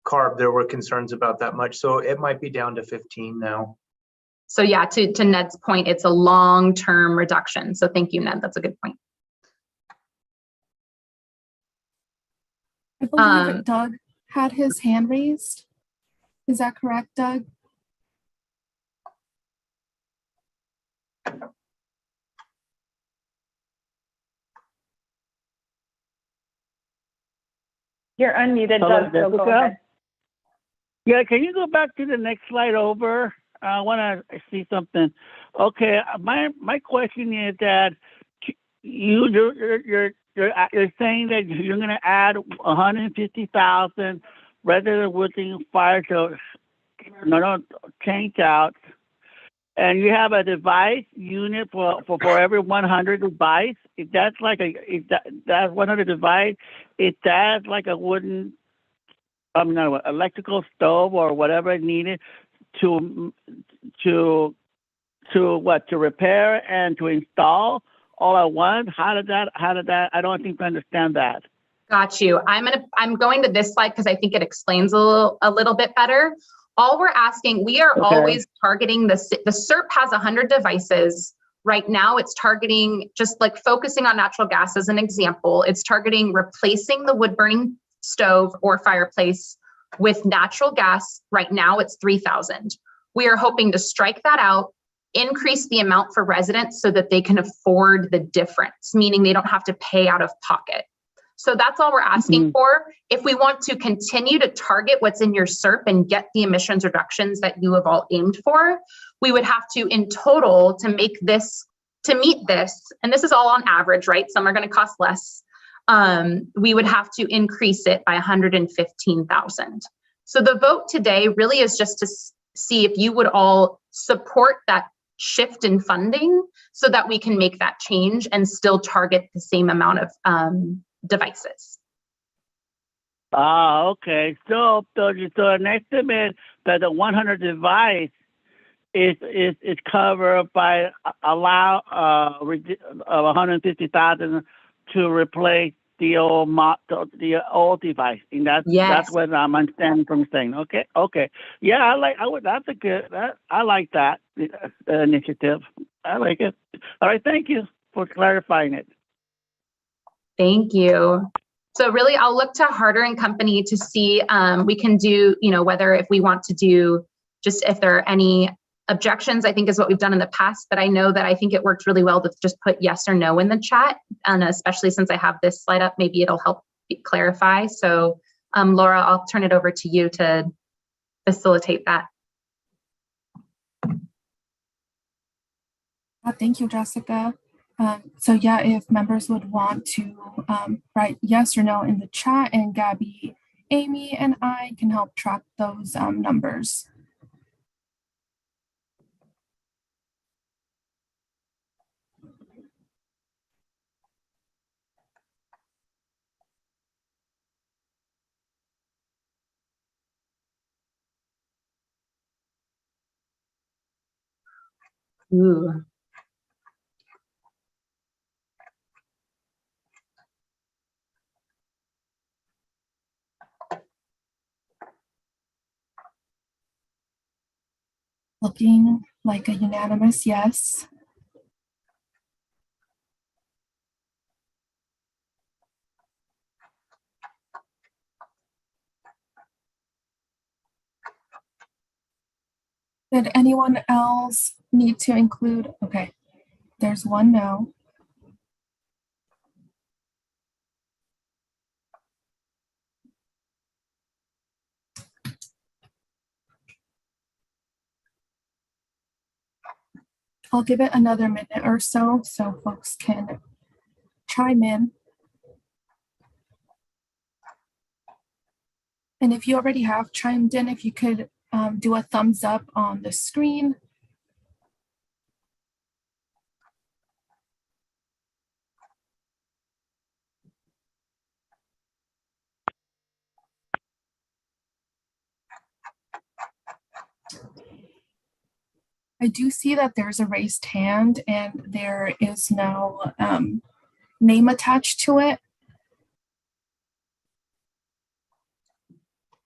CARB, there were concerns about that much. So it might be down to 15 now.
So yeah, to Ned's point, it's a long-term reduction. So thank you, Ned. That's a good point.
I believe Doug had his hand raised. Is that correct, Doug?
You're unmuted,
Hello,
Doug, so go
Jessica?
ahead.
Yeah, can you go back to the next slide over? I want to see something. Okay, my question is that you're saying that you're going to add 150,000 resident working fire to change out, and you have a device unit for every 100 device. If that's like that's 100 device, if that's like a wooden, electrical stove or whatever needed to repair and to install all at once. How did that? I don't think I understand that.
Got you. I'm going to this slide because I think it explains a little bit better. All we're asking, we are always targeting the Serp has 100 devices. Right now it's targeting, just like focusing on natural gas as an example, it's targeting replacing the wood burning stove or fireplace with natural gas. Right now it's 3,000. We are hoping to strike that out, increase the amount for residents so that they can afford the difference, meaning they don't have to pay out of pocket. So that's all we're asking for. If we want to continue to target what's in your SERP and get the emissions reductions that you have all aimed for, we would have to, in total, to meet this, and this is all on average, right? Some are going to cost less. We would have to increase it by 115,000. So the vote today really is just to see if you would all support that shift in funding so that we can make that change and still target the same amount of devices.
Okay. So an estimate that the 100 device is covered by of 150,000 to replace the old device, and that's what I'm understanding from saying. Okay. Yeah, I like that initiative. I like it. All right, thank you for clarifying it.
Thank you. So really, I'll look to Harder and Company to see we can do, whether if we want to do, just if there are any objections, I think is what we've done in the past, but I know that I think it worked really well to just put yes or no in the chat. And especially since I have this slide up, maybe it'll help clarify. So Laura, I'll turn it over to you to facilitate that.
Thank you, Jessica. So yeah, if members would want to write yes or no in the chat, and Gabby, Amy, and I can help track those numbers.
Ooh.
Looking like a unanimous yes. Did anyone else need to include? Okay, there's one no. I'll give it another minute or so folks can chime in. And if you already have chimed in, if you could do a thumbs up on the screen. I do see that there's a raised hand and there is no name attached to it.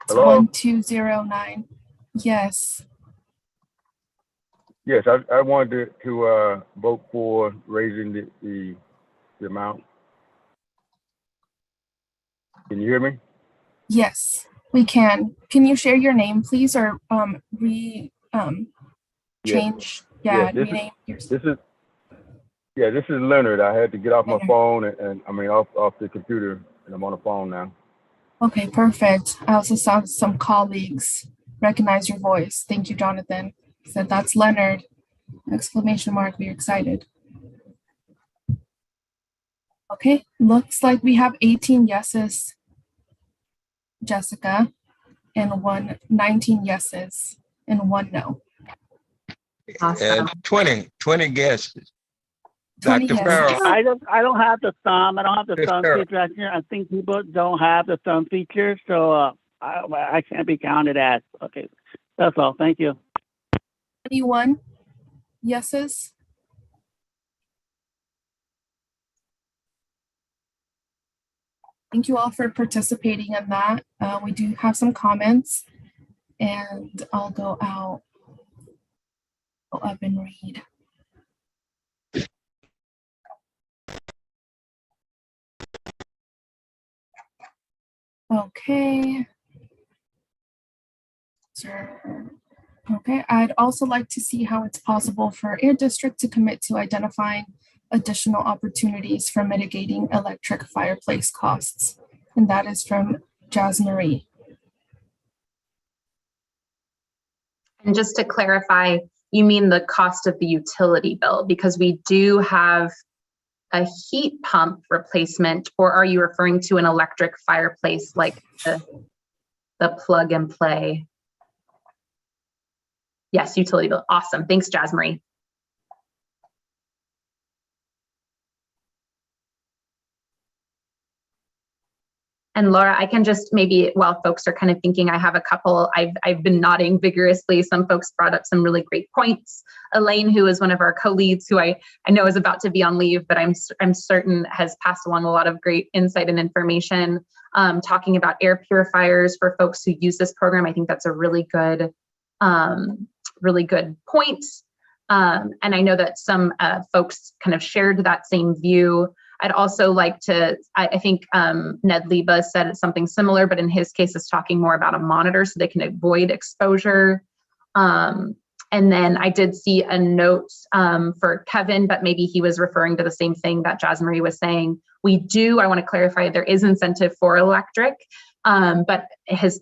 It's
Hello?
1209. Yes.
Yes, I wanted to vote for raising the amount. Can you hear me?
Yes, we can. Can you share your name, please, or change? Yeah, rename yours.
This is Leonard. I had to get off my phone and I mean off the computer, and I'm on the phone now.
Okay, perfect. I also saw some colleagues recognize your voice. Thank you, Jonathan. Said that's Leonard. Exclamation mark. We're excited. Okay, looks like we have 18 yeses, Jessica, and 19 yeses and 1 no.
And 20 guesses.
20
Dr. Farrell.
I don't have the thumb. I don't have the
Yes,
thumb
sir.
feature. I think people don't have the thumb feature, so I can't be counted as. Okay, that's all. Thank you.
21 yeses. Thank you all for participating in that. We do have some comments, and I'll go up and read. Okay. Okay, I'd also like to see how it's possible for Air District to commit to identifying additional opportunities for mitigating electric fireplace costs. And that is from Jas Marie.
And just to clarify, you mean the cost of the utility bill, because we do have a heat pump replacement, or are you referring to an electric fireplace like the plug and play? Yes, utility bill. Awesome. Thanks, Jas Marie. And Laura, I can just maybe, while folks are kind of thinking, I have a couple, I've been nodding vigorously. Some folks brought up some really great points. Elaine, who is one of our co-leads, who I know is about to be on leave, but I'm certain has passed along a lot of great insight and information, talking about air purifiers for folks who use this program. I think that's a really good point. And I know that some folks kind of shared that same view. I'd also like to, I think Ned Leba said something similar, but in his case is talking more about a monitor so they can avoid exposure. And then I did see a note for Kevin, but maybe he was referring to the same thing that Jas Marie was saying. I want to clarify, there is incentive for electric, but his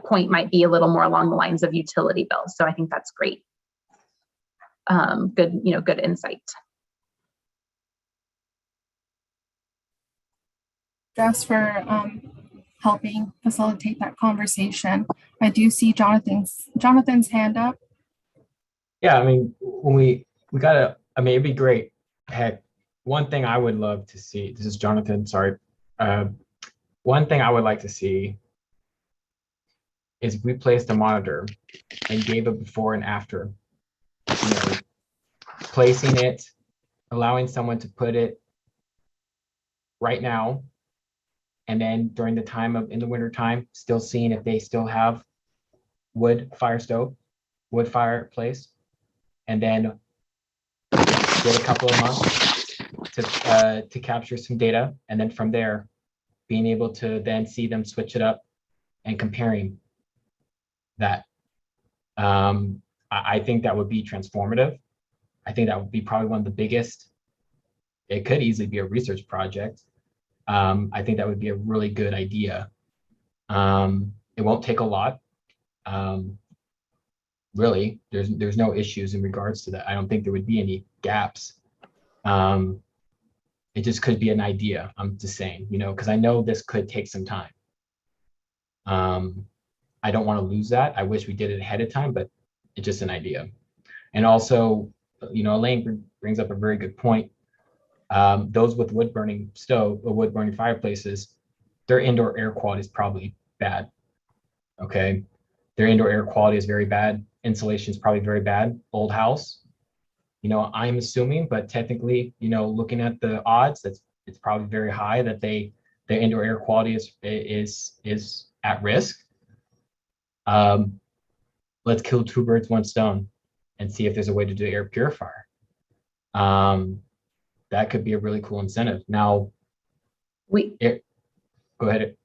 point might be a little more along the lines of utility bills. So I think that's great. Good insight.
Just for helping facilitate that conversation. I do see Jonathan's hand up.
Yeah, I mean, when we got it'd be great. Heck, one thing I would love to see, this is Jonathan, sorry. One thing I would like to see is if we placed a monitor and gave a before and after, placing it, allowing someone to put it right now, and then during the time in the winter time, still seeing if they still have wood fireplace, and then get a couple of months to capture some data, and then from there, being able to then see them switch it up and comparing that. I think that would be transformative. I think that would be probably one of the biggest. It could easily be a research project. I think that would be a really good idea. It won't take a lot. Really, there's no issues in regards to that. I don't think there would be any gaps. It just could be an idea. I'm just saying, because I know this could take some time. I don't want to lose that. I wish we did it ahead of time, but it's just an idea. And also, Elaine brings up a very good point. Those with wood burning stove or wood burning fireplaces, their indoor air quality is probably bad. Okay, their indoor air quality is very bad. Insulation is probably very bad. Old house, I'm assuming, but technically, looking at the odds, it's probably very high that their indoor air quality is at risk. Let's kill two birds, one stone, and see if there's a way to do air purifier. That could be a really cool incentive. Now, go ahead.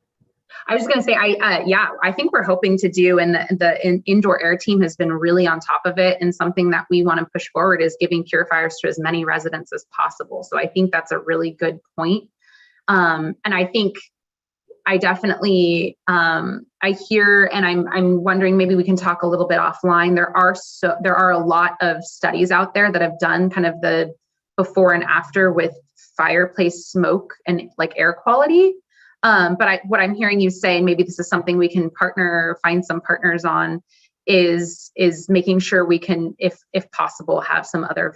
I was just going to say, I think we're hoping to do, and the indoor air team has been really on top of it. And something that we want to push forward is giving purifiers to as many residents as possible. So I think that's a really good point. And I think I definitely, I hear, and I'm wondering, maybe we can talk a little bit offline. There are a lot of studies out there that have done kind of the before and after with fireplace smoke and like air quality. But what I'm hearing you say, and maybe this is something we can find some partners on, is making sure we can, if possible, have some other,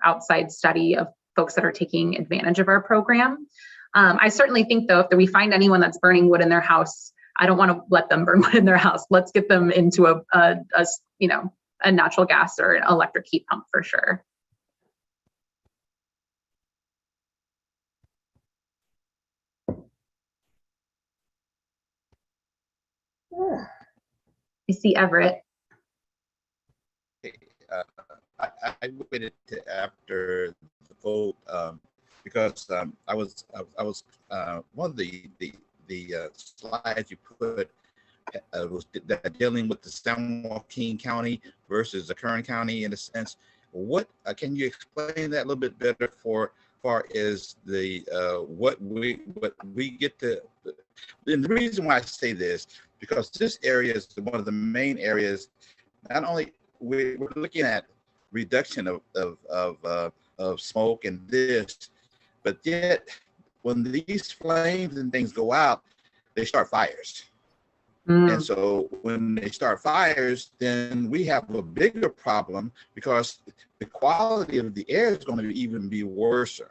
outside study of folks that are taking advantage of our program. I certainly think, though, if we find anyone that's burning wood in their house, I don't want to let them burn wood in their house. Let's get them into a natural gas or an electric heat pump for sure. I see Everett.
I waited to after the vote because I was one of the slides you put was dealing with the San Joaquin County versus the Kern County in a sense. What can you explain that a little bit better for far as the what we get to? And the reason why I say this, because this area is one of the main areas. Not only we're looking at reduction of smoke and this, but yet when these flames and things go out, they start fires. And so when they start fires, then we have a bigger problem because the quality of the air is going to even be worse.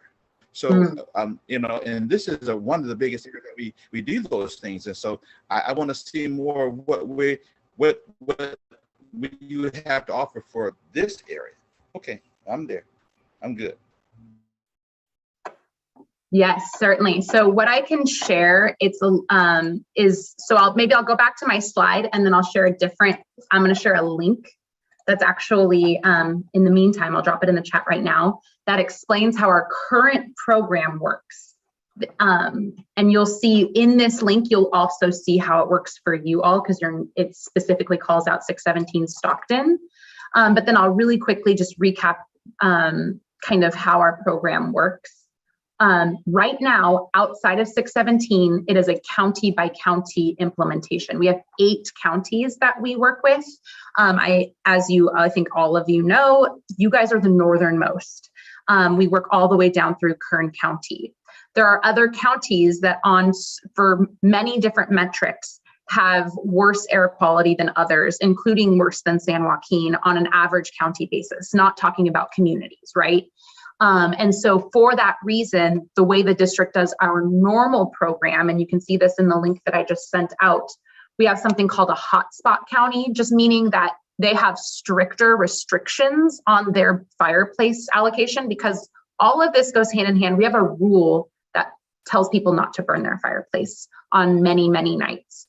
So, and this is one of the biggest areas that we do those things. And so I want to see more what you have to offer for this area. Okay, I'm there. I'm good.
Yes, certainly. So what I can share, I'll go back to my slide and then I'll share I'm going to share a link that's actually, in the meantime, I'll drop it in the chat right now, that explains how our current program works. And you'll see in this link, you'll also see how it works for you all, because it specifically calls out 617 Stockton. But then I'll really quickly just recap kind of how our program works. Right now, outside of 617, it is a county by county implementation. We have 8 counties that we work with. I think all of you know, you guys are the northernmost. We work all the way down through Kern County. There are other counties that for many different metrics have worse air quality than others, including worse than San Joaquin on an average county basis, not talking about communities, right? And so for that reason, the way the district does our normal program, and you can see this in the link that I just sent out, we have something called a hotspot county, just meaning that they have stricter restrictions on their fireplace allocation, because all of this goes hand in hand. We have a rule that tells people not to burn their fireplace on many, many nights.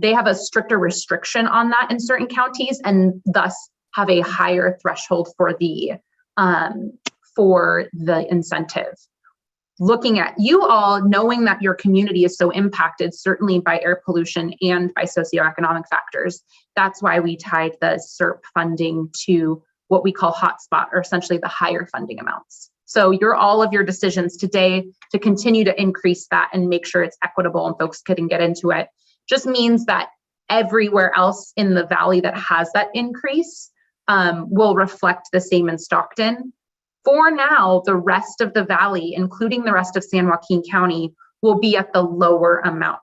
They have a stricter restriction on that in certain counties, and thus have a higher threshold for the incentive. Looking at you all, knowing that your community is so impacted, certainly by air pollution and by socioeconomic factors, that's why we tied the Serp funding to what we call hotspot, or essentially the higher funding amounts. So all of your decisions today to continue to increase that and make sure it's equitable and folks can get into it just means that everywhere else in the valley that has that increase will reflect the same in Stockton. For now, the rest of the valley, including the rest of San Joaquin County, will be at the lower amount.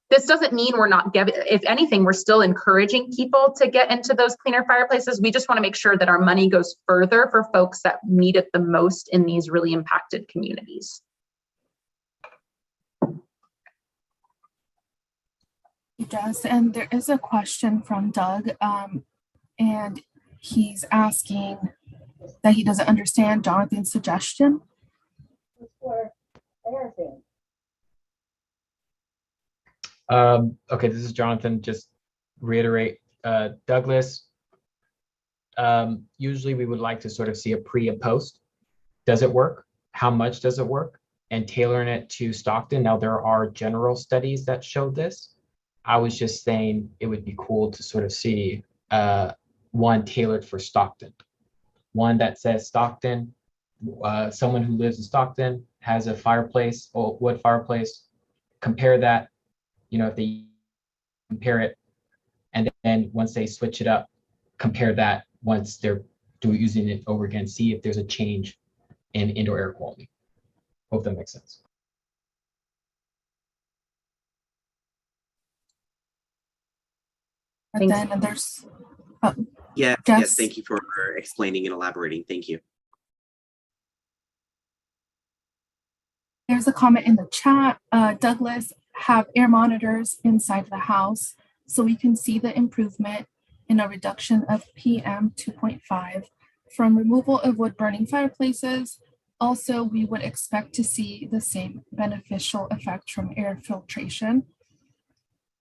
This doesn't mean we're not giving, if anything, we're still encouraging people to get into those cleaner fireplaces. We just want to make sure that our money goes further for folks that need it the most in these really impacted communities.
Jess, and there is a question from Doug, and he's asking that he doesn't understand Jonathan's suggestion.
Okay, this is Jonathan. Just reiterate, Douglas. Usually we would like to sort of see a pre and post. Does it work? How much does it work? And tailoring it to Stockton. Now there are general studies that show this. I was just saying it would be cool to sort of see one tailored for Stockton. One that says Stockton, someone who lives in Stockton has a fireplace or wood fireplace. Compare that, if they compare it, and then once they switch it up, compare that once they're using it over again, see if there's a change in indoor air quality. Hope that makes sense.
And then there's
yes, thank you for explaining and elaborating. Thank you.
There's a comment in the chat. Douglas, have air monitors inside the house so we can see the improvement in a reduction of PM 2.5 from removal of wood burning fireplaces. Also, we would expect to see the same beneficial effect from air filtration.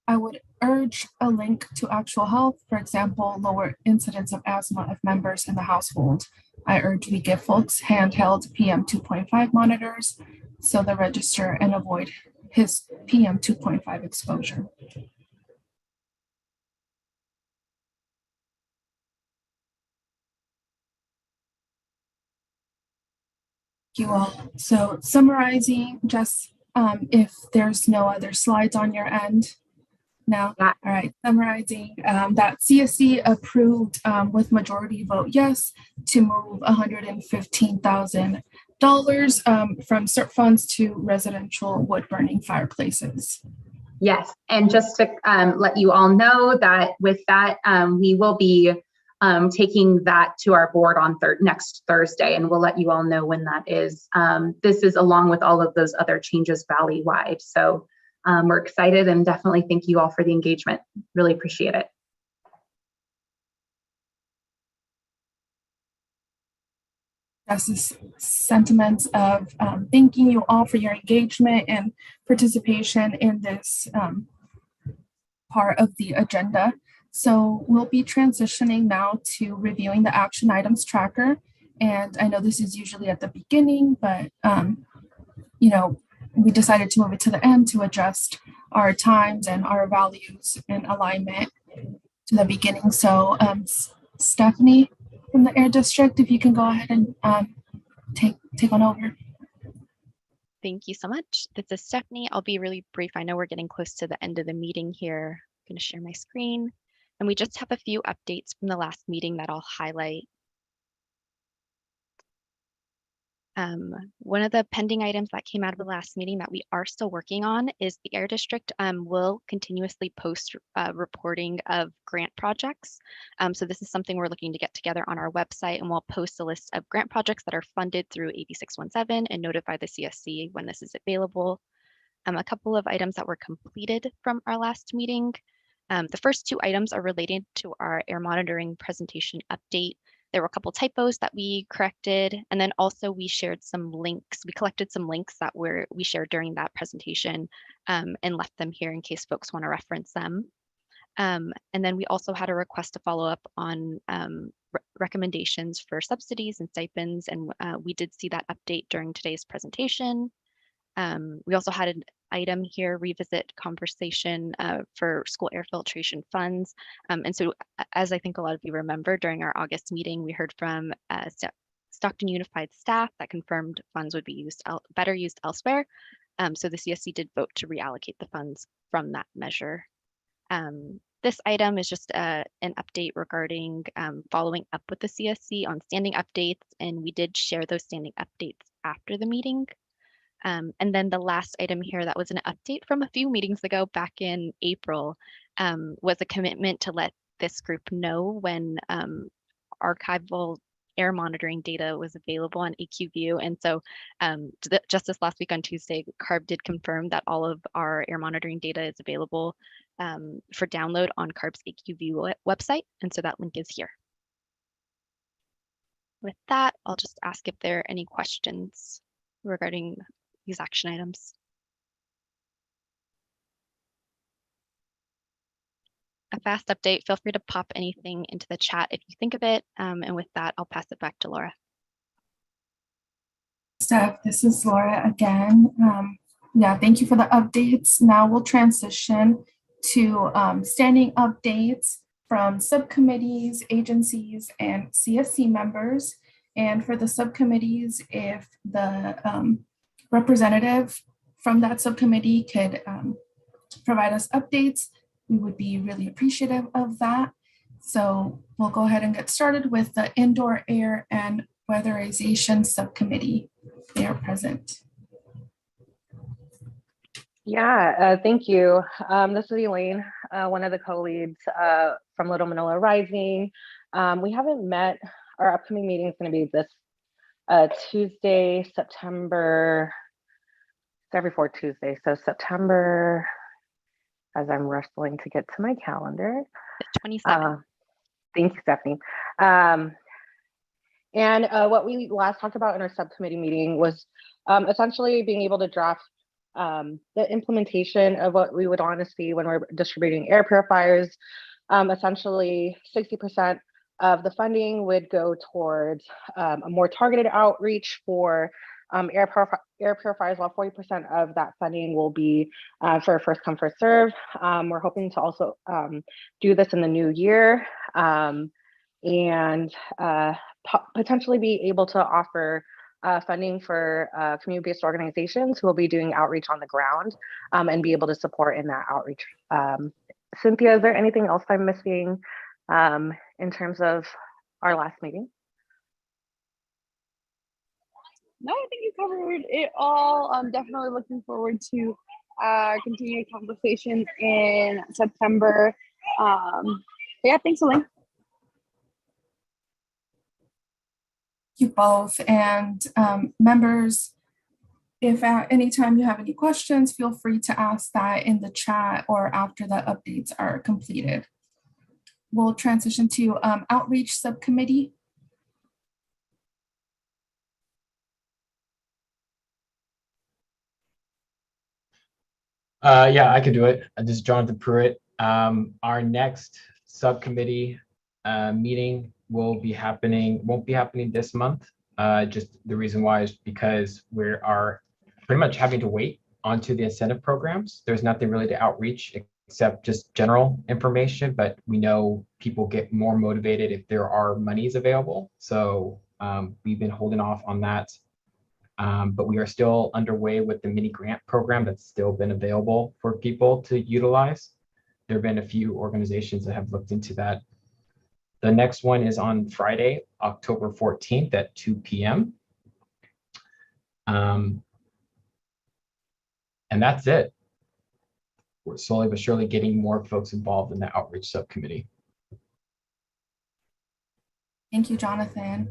I would urge a link to actual health, for example, lower incidence of asthma of members in the household. I urge we give folks handheld PM 2.5 monitors so they register and avoid his PM 2.5 exposure. You all. So summarizing, just if there's no other slides on your end. No. All right. Summarizing that CSC approved with majority vote yes to move $115,000 from Serp funds to residential wood burning fireplaces.
Yes, and just to let you all know that with that, we will be taking that to our board on next Thursday, and we'll let you all know when that is. This is along with all of those other changes valley-wide. So we're excited and definitely thank you all for the engagement. Really appreciate it.
Just sentiments of thanking you all for your engagement and participation in this part of the agenda. So we'll be transitioning now to reviewing the action items tracker. And I know this is usually at the beginning, but we decided to move it to the end to adjust our times and our values in alignment to the beginning. So Stephanie from the Air District, if you can go ahead and take on over.
Thank you so much. This is Stephanie. I'll be really brief. I know we're getting close to the end of the meeting here. I'm going to share my screen. And we just have a few updates from the last meeting that I'll highlight. One of the pending items that came out of the last meeting that we are still working on is the Air District will continuously post reporting of grant projects. So this is something we're looking to get together on our website, and we'll post a list of grant projects that are funded through AB617 and notify the CSC when this is available. A couple of items that were completed from our last meeting. The first two items are related to our air monitoring presentation update. There were a couple typos that we corrected, and then also we shared some links. We collected some links that we shared during that presentation and left them here in case folks want to reference them. And then we also had a request to follow up on recommendations for subsidies and stipends, and we did see that update during today's presentation. We also had an item here, revisit conversation for school air filtration funds. And so as I think a lot of you remember, during our August meeting, we heard from Stockton Unified staff that confirmed funds would be better used elsewhere. So the CSC did vote to reallocate the funds from that measure. This item is just an update regarding following up with the CSC on standing updates, and we did share those standing updates after the meeting. And then the last item here that was an update from a few meetings ago back in April was a commitment to let this group know when archival air monitoring data was available on AQView. And so just this last week on Tuesday, CARB did confirm that all of our air monitoring data is available for download on CARB's AQView website. And so that link is here. With that, I'll just ask if there are any questions regarding these action items. a fast update, feel free to pop anything into the chat if you think of it. And with that, I'll pass it back to Laura.
Steph, this is Laura again. Yeah, thank you for the updates. Now we'll transition to standing updates from subcommittees, agencies, and CSC members. And for the subcommittees, if the representative from that subcommittee could provide us updates, we would be really appreciative of that. So we'll go ahead and get started with the Indoor Air and Weatherization Subcommittee. They are present.
Yeah, thank you. This is Elaine, one of the co-leads from Little Manila Rising. We haven't met. Our upcoming meeting is going to be this Tuesday, September, it's every fourth Tuesday. So September, as I'm wrestling to get to my calendar.
27th.
Thank you, Stephanie. And what we last talked about in our subcommittee meeting was essentially being able to draft the implementation of what we would want to see when we're distributing air purifiers. Essentially, 60% of the funding would go towards a more targeted outreach for air purifiers, while 40% of that funding will be for first come, first serve. We're hoping to also do this in the new year and potentially be able to offer funding for community-based organizations who will be doing outreach on the ground and be able to support in that outreach. Cynthia, is there anything else I'm missing in terms of our last meeting?
No, I think you covered it all. I'm definitely looking forward to continued conversation in September. Yeah, thanks, Elaine.
You both, and members, if at any time you have any questions, feel free to ask that in the chat or after the updates are completed. We'll transition to Outreach Subcommittee.
Yeah, I could do it. This is Jonathan Pruitt. Our next subcommittee meeting won't be happening this month. Just the reason why is because we are pretty much having to wait onto the incentive programs. There's nothing really to outreach except just general information, but we know people get more motivated if there are monies available. So we've been holding off on that. But we are still underway with the mini grant program that's still been available for people to utilize. There have been a few organizations that have looked into that. The next one is on Friday, October 14th at 2 p.m. And that's it. We're slowly but surely getting more folks involved in the outreach subcommittee.
Thank you, Jonathan.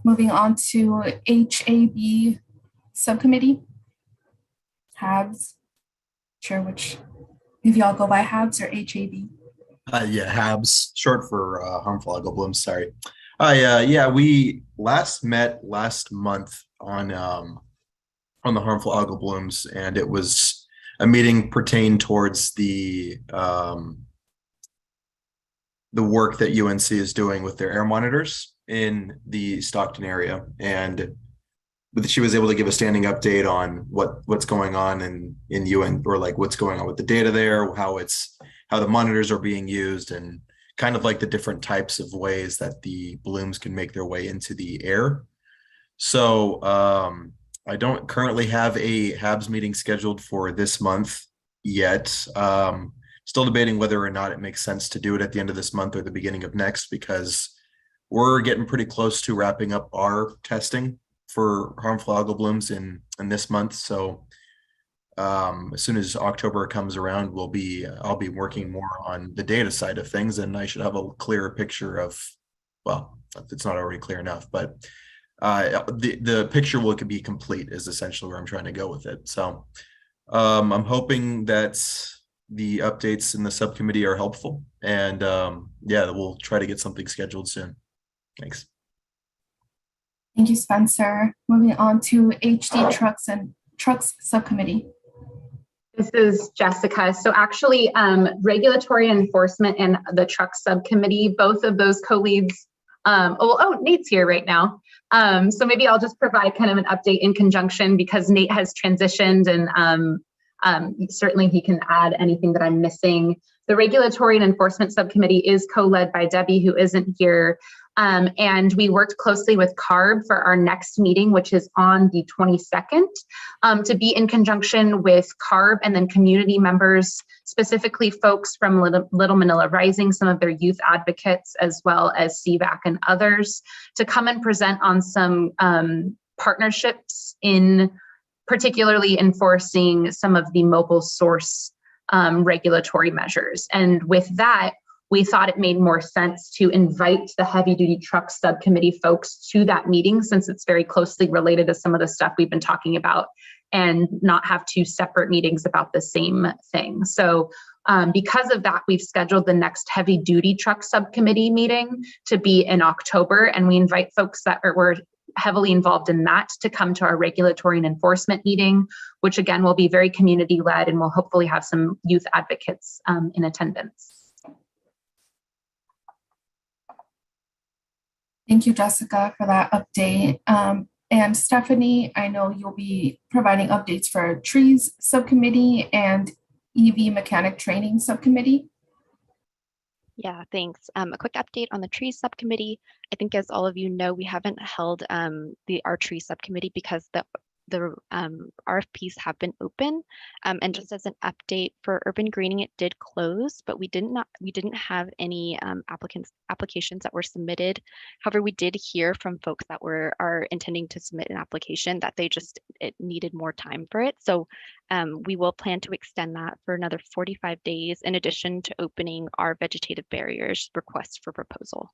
Moving on to HAB Subcommittee. HABs. Sure which, if y'all go by HABs or HAB.
Yeah, HABs, short for harmful algal blooms. Sorry. Yeah, we met last month on the harmful algal blooms, and it was a meeting pertained towards the work that UNC is doing with their air monitors in the Stockton area, and she was able to give a standing update on what's going on in UN, or like what's going on with the data there, how the monitors are being used, and kind of like the different types of ways that the blooms can make their way into the air. So I don't currently have a HABs meeting scheduled for this month yet. Still debating whether or not it makes sense to do it at the end of this month or the beginning of next, because we're getting pretty close to wrapping up our testing for harmful algal blooms in this month. So as soon as October comes around, I'll be working more on the data side of things, and I should have a clearer picture of, well, it's not already clear enough, but the picture will be complete is essentially where I'm trying to go with it. So I'm hoping that the updates in the subcommittee are helpful, and yeah, we'll try to get something scheduled soon. Thanks.
Thank you, Spencer. Moving on to HD Trucks and Trucks Subcommittee.
This is Jessica. So actually, regulatory enforcement and the truck subcommittee, both of those co-leads. Nate's here right now. So maybe I'll just provide kind of an update in conjunction because Nate has transitioned and certainly he can add anything that I'm missing. The regulatory and enforcement subcommittee is co-led by Debbie, who isn't here. And we worked closely with CARB for our next meeting, which is on the 22nd, to be in conjunction with CARB and then community members, specifically folks from Little Manila Rising, some of their youth advocates, as well as CVAC and others, to come and present on some partnerships in particularly enforcing some of the mobile source regulatory measures. And with that, we thought it made more sense to invite the heavy duty truck subcommittee folks to that meeting, since it's very closely related to some of the stuff we've been talking about, and not have two separate meetings about the same thing. So because of that, we've scheduled the next heavy duty truck subcommittee meeting to be in October, and we invite folks that were heavily involved in that to come to our regulatory and enforcement meeting, which again will be very community led, and we'll hopefully have some youth advocates in attendance.
Thank you, Jessica, for that update. And Stephanie, I know you'll be providing updates for trees subcommittee and EV mechanic training subcommittee.
Yeah, thanks. A quick update on the trees subcommittee. I think, as all of you know, we haven't held our tree subcommittee because the RFPs have been open. And just as an update for urban greening, it did close, but we didn't have any applications that were submitted. However, we did hear from folks that are intending to submit an application that it needed more time for it. So we will plan to extend that for another 45 days, in addition to opening our vegetative barriers request for proposal.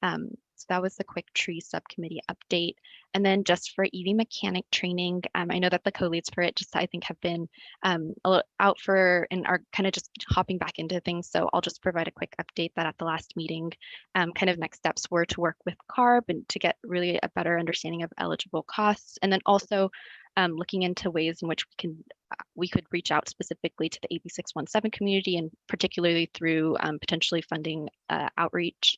So that was the quick tree subcommittee update. And then just for EV mechanic training, I know that the co-leads for it I think have been a little out and are kind of just hopping back into things. So I'll just provide a quick update that at the last meeting, kind of next steps were to work with CARB and to get really a better understanding of eligible costs. And then also looking into ways in which we could reach out specifically to the AB617 community, and particularly through potentially funding outreach.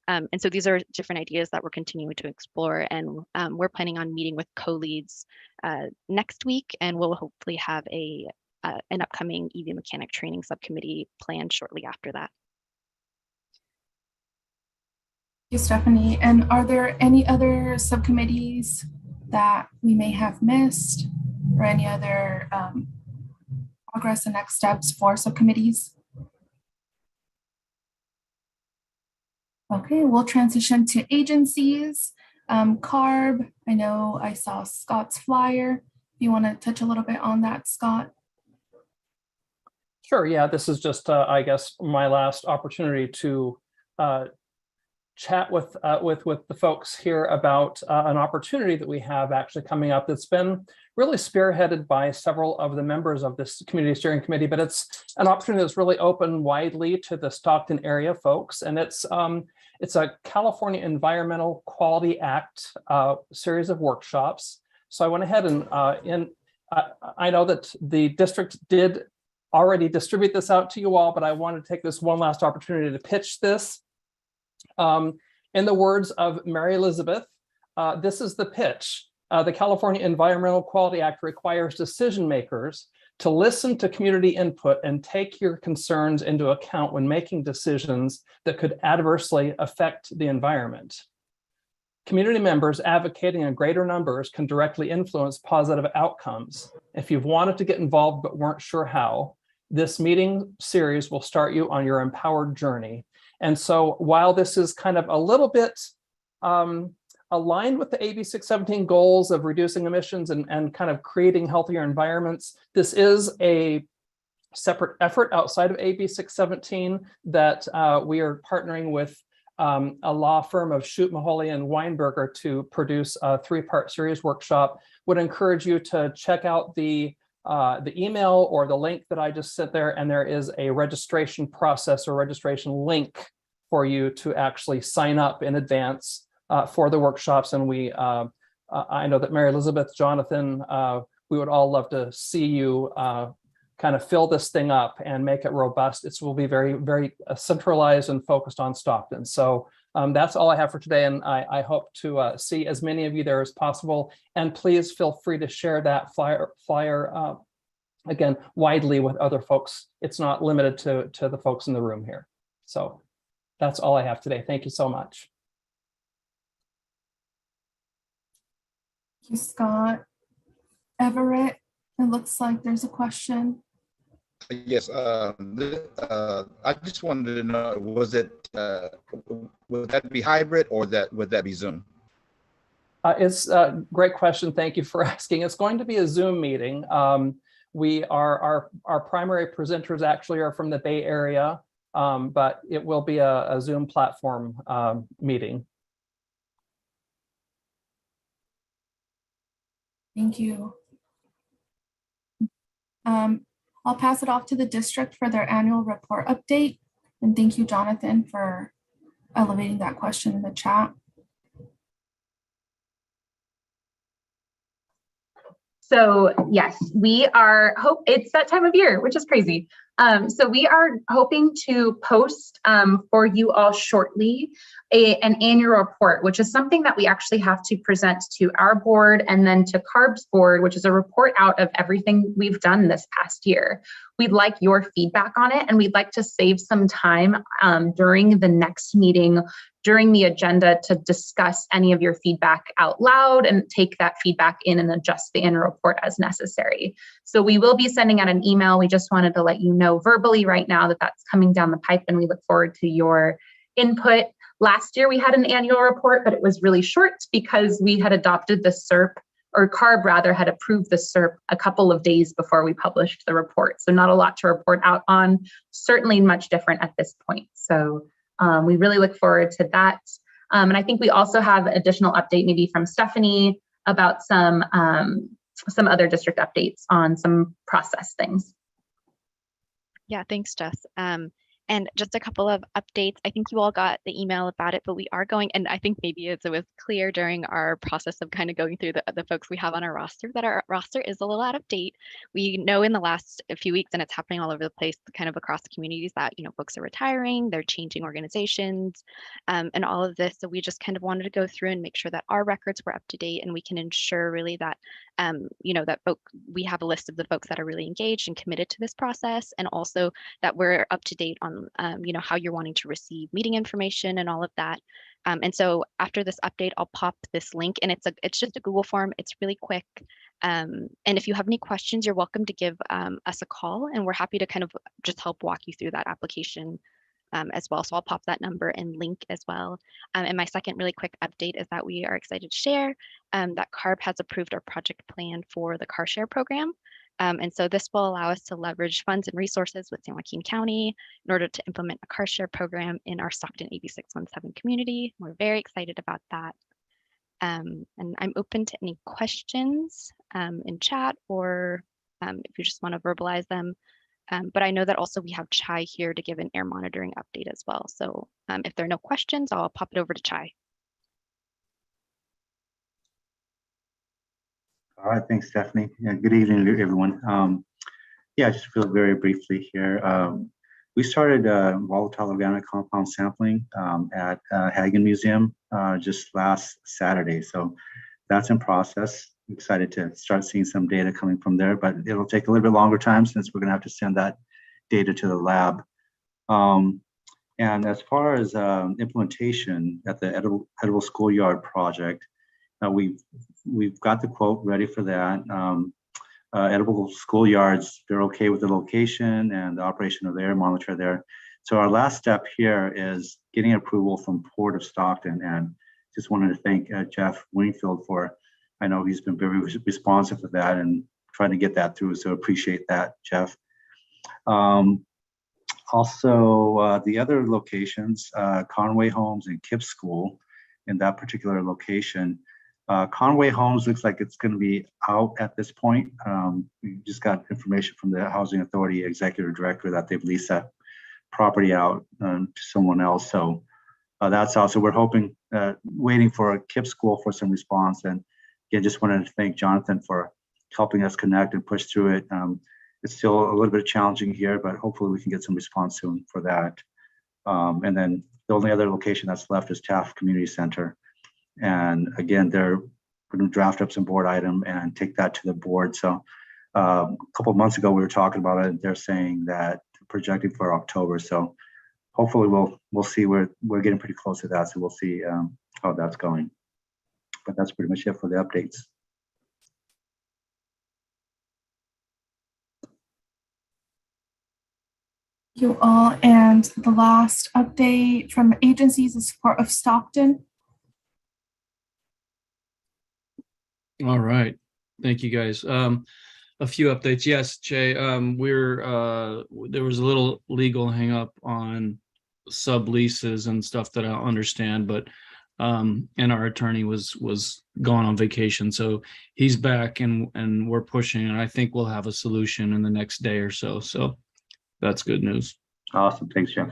And so these are different ideas that we're continuing to explore, and we're planning on meeting with co-leads next week, and we'll hopefully have an upcoming EV mechanic training subcommittee planned shortly after that.
Thank you, Stephanie. And are there any other subcommittees that we may have missed, or any other progress and next steps for subcommittees? Okay, we'll transition to agencies. CARB, I know I saw Scott's flyer. Do you want to touch a little bit on that, Scott?
Sure, yeah, this is just, I guess, my last opportunity to chat with the folks here about an opportunity that we have actually coming up that's been really spearheaded by several of the members of this community steering committee, but it's an opportunity that's really open widely to the Stockton area folks. And it's a California Environmental Quality Act series of workshops. So I went ahead and I know that the district did already distribute this out to you all, but I wanted to take this one last opportunity to pitch this. In the words of Mary Elizabeth, this is the pitch. The California Environmental Quality Act requires decision makers to listen to community input and take your concerns into account when making decisions that could adversely affect the environment. Community members advocating in greater numbers can directly influence positive outcomes. If you've wanted to get involved but weren't sure how, this meeting series will start you on your empowered journey. And so while this is kind of a little bit aligned with the AB617 goals of reducing emissions and kind of creating healthier environments, this is a separate effort outside of AB617 that we are partnering with a law firm of Shute, Mahoney, and Weinberger to produce a 3-part series workshop. Would encourage you to check out the email or the link that I just sent there, and there is a registration process or registration link for you to actually sign up in advance for the workshops. And we, I know that Mary Elizabeth, Jonathan, we would all love to see you kind of fill this thing up and make it robust, it will be very, very centralized and focused on Stockton. So that's all I have for today. And I hope to see as many of you there as possible. And please feel free to share that flyer again, widely with other folks. It's not limited to the folks in the room here. So that's all I have today. Thank you so much.
Thank you, Scott. Everett, it looks like there's a question.
Yes, I just wanted to know, was it, would that be hybrid or would that be Zoom?
It's a great question. Thank you for asking. It's going to be a Zoom meeting. Our primary presenters actually are from the Bay Area, but it will be a Zoom platform meeting.
Thank you. I'll pass it off to the district for their annual report update. And thank you, Jonathan, for elevating that question in the chat.
So yes, we are it's that time of year, which is crazy. So we are hoping to post for you all shortly an annual report, which is something that we actually have to present to our board and then to CARB's board, which is a report out of everything we've done this past year. We'd like your feedback on it, and we'd like to save some time during the next meeting, during the agenda, to discuss any of your feedback out loud and take that feedback in and adjust the annual report as necessary. So we will be sending out an email. We just wanted to let you know verbally right now that that's coming down the pipe, and we look forward to your input. Last year we had an annual report, but it was really short because we had adopted the Serp, or CARB rather had approved the Serp a couple of days before we published the report. So not a lot to report out on, certainly much different at this point. So we really look forward to that. And I think we also have an additional update maybe from Stephanie about some other district updates on some process things.
Yeah, thanks, Jess. And just a couple of updates. I think you all got the email about it, but we are going, and I think maybe it was clear during our process of kind of going through the folks we have on our roster, that our roster is a little out of date. We know in the last few weeks, and it's happening all over the place, kind of across the communities, that, you know, folks are retiring, they're changing organizations, and all of this. So we just kind of wanted to go through and make sure that our records were up to date, and we can ensure really that, you know, that we have a list of the folks that are really engaged and committed to this process, and also that we're up to date on you know, how you're wanting to receive meeting information and all of that. And so after this update, I'll pop this link, and it's just a Google form. It's really quick. And if you have any questions, you're welcome to give us a call, and we're happy to kind of just help walk you through that application as well. So I'll pop that number and link as well. And my second really quick update is that we are excited to share that CARB has approved our project plan for the car share program. And so this will allow us to leverage funds and resources with San Joaquin County in order to implement a car share program in our Stockton AB617 community. We're very excited about that. And I'm open to any questions in chat, or if you just want to verbalize them. But I know that also we have Chai here to give an air monitoring update as well. So if there are no questions, I'll pop it over to Chai.
All right, thanks, Stephanie. Yeah, good evening, everyone. Yeah, just real very briefly here. We started volatile organic compound sampling at Hagen Museum just last Saturday. So that's in process. I'm excited to start seeing some data coming from there, but it'll take a little bit longer time since we're gonna have to send that data to the lab. And as far as implementation at the Edible Schoolyard project, we've got the quote ready for that. Edible schoolyards, they're okay with the location and the operation of the air monitor there. So our last step here is getting approval from Port of Stockton, and just wanted to thank Jeff Wingfield for, I know he's been very responsive to that and trying to get that through, so appreciate that, Jeff. Also, the other locations, Conway Homes and Kipp School, in that particular location, Conway Homes looks like it's going to be out at this point. We just got information from the Housing Authority Executive Director that they've leased that property out to someone else. So that's also, we're hoping, waiting for a Kipp School for some response. And again, just wanted to thank Jonathan for helping us connect and push through it. it's still a little bit challenging here, but hopefully we can get some response soon for that. And then the only other location that's left is Taft Community Center. And again, they're going to draft up some board item and take that to the board. So a couple of months ago, we were talking about it. They're saying that projecting for October. So hopefully we'll see. We're getting pretty close to that. So we'll see how that's going. But that's pretty much it for the updates.
You all, and the last update from agencies is support of Stockton.
All right, thank you guys. A few updates. Yes, Jay, there was a little legal hang up on subleases and stuff that I don't understand, but and our attorney was gone on vacation, so he's back and we're pushing, and I think we'll have a solution in the next day or so. So that's good news.
Awesome. Thanks, Jeff.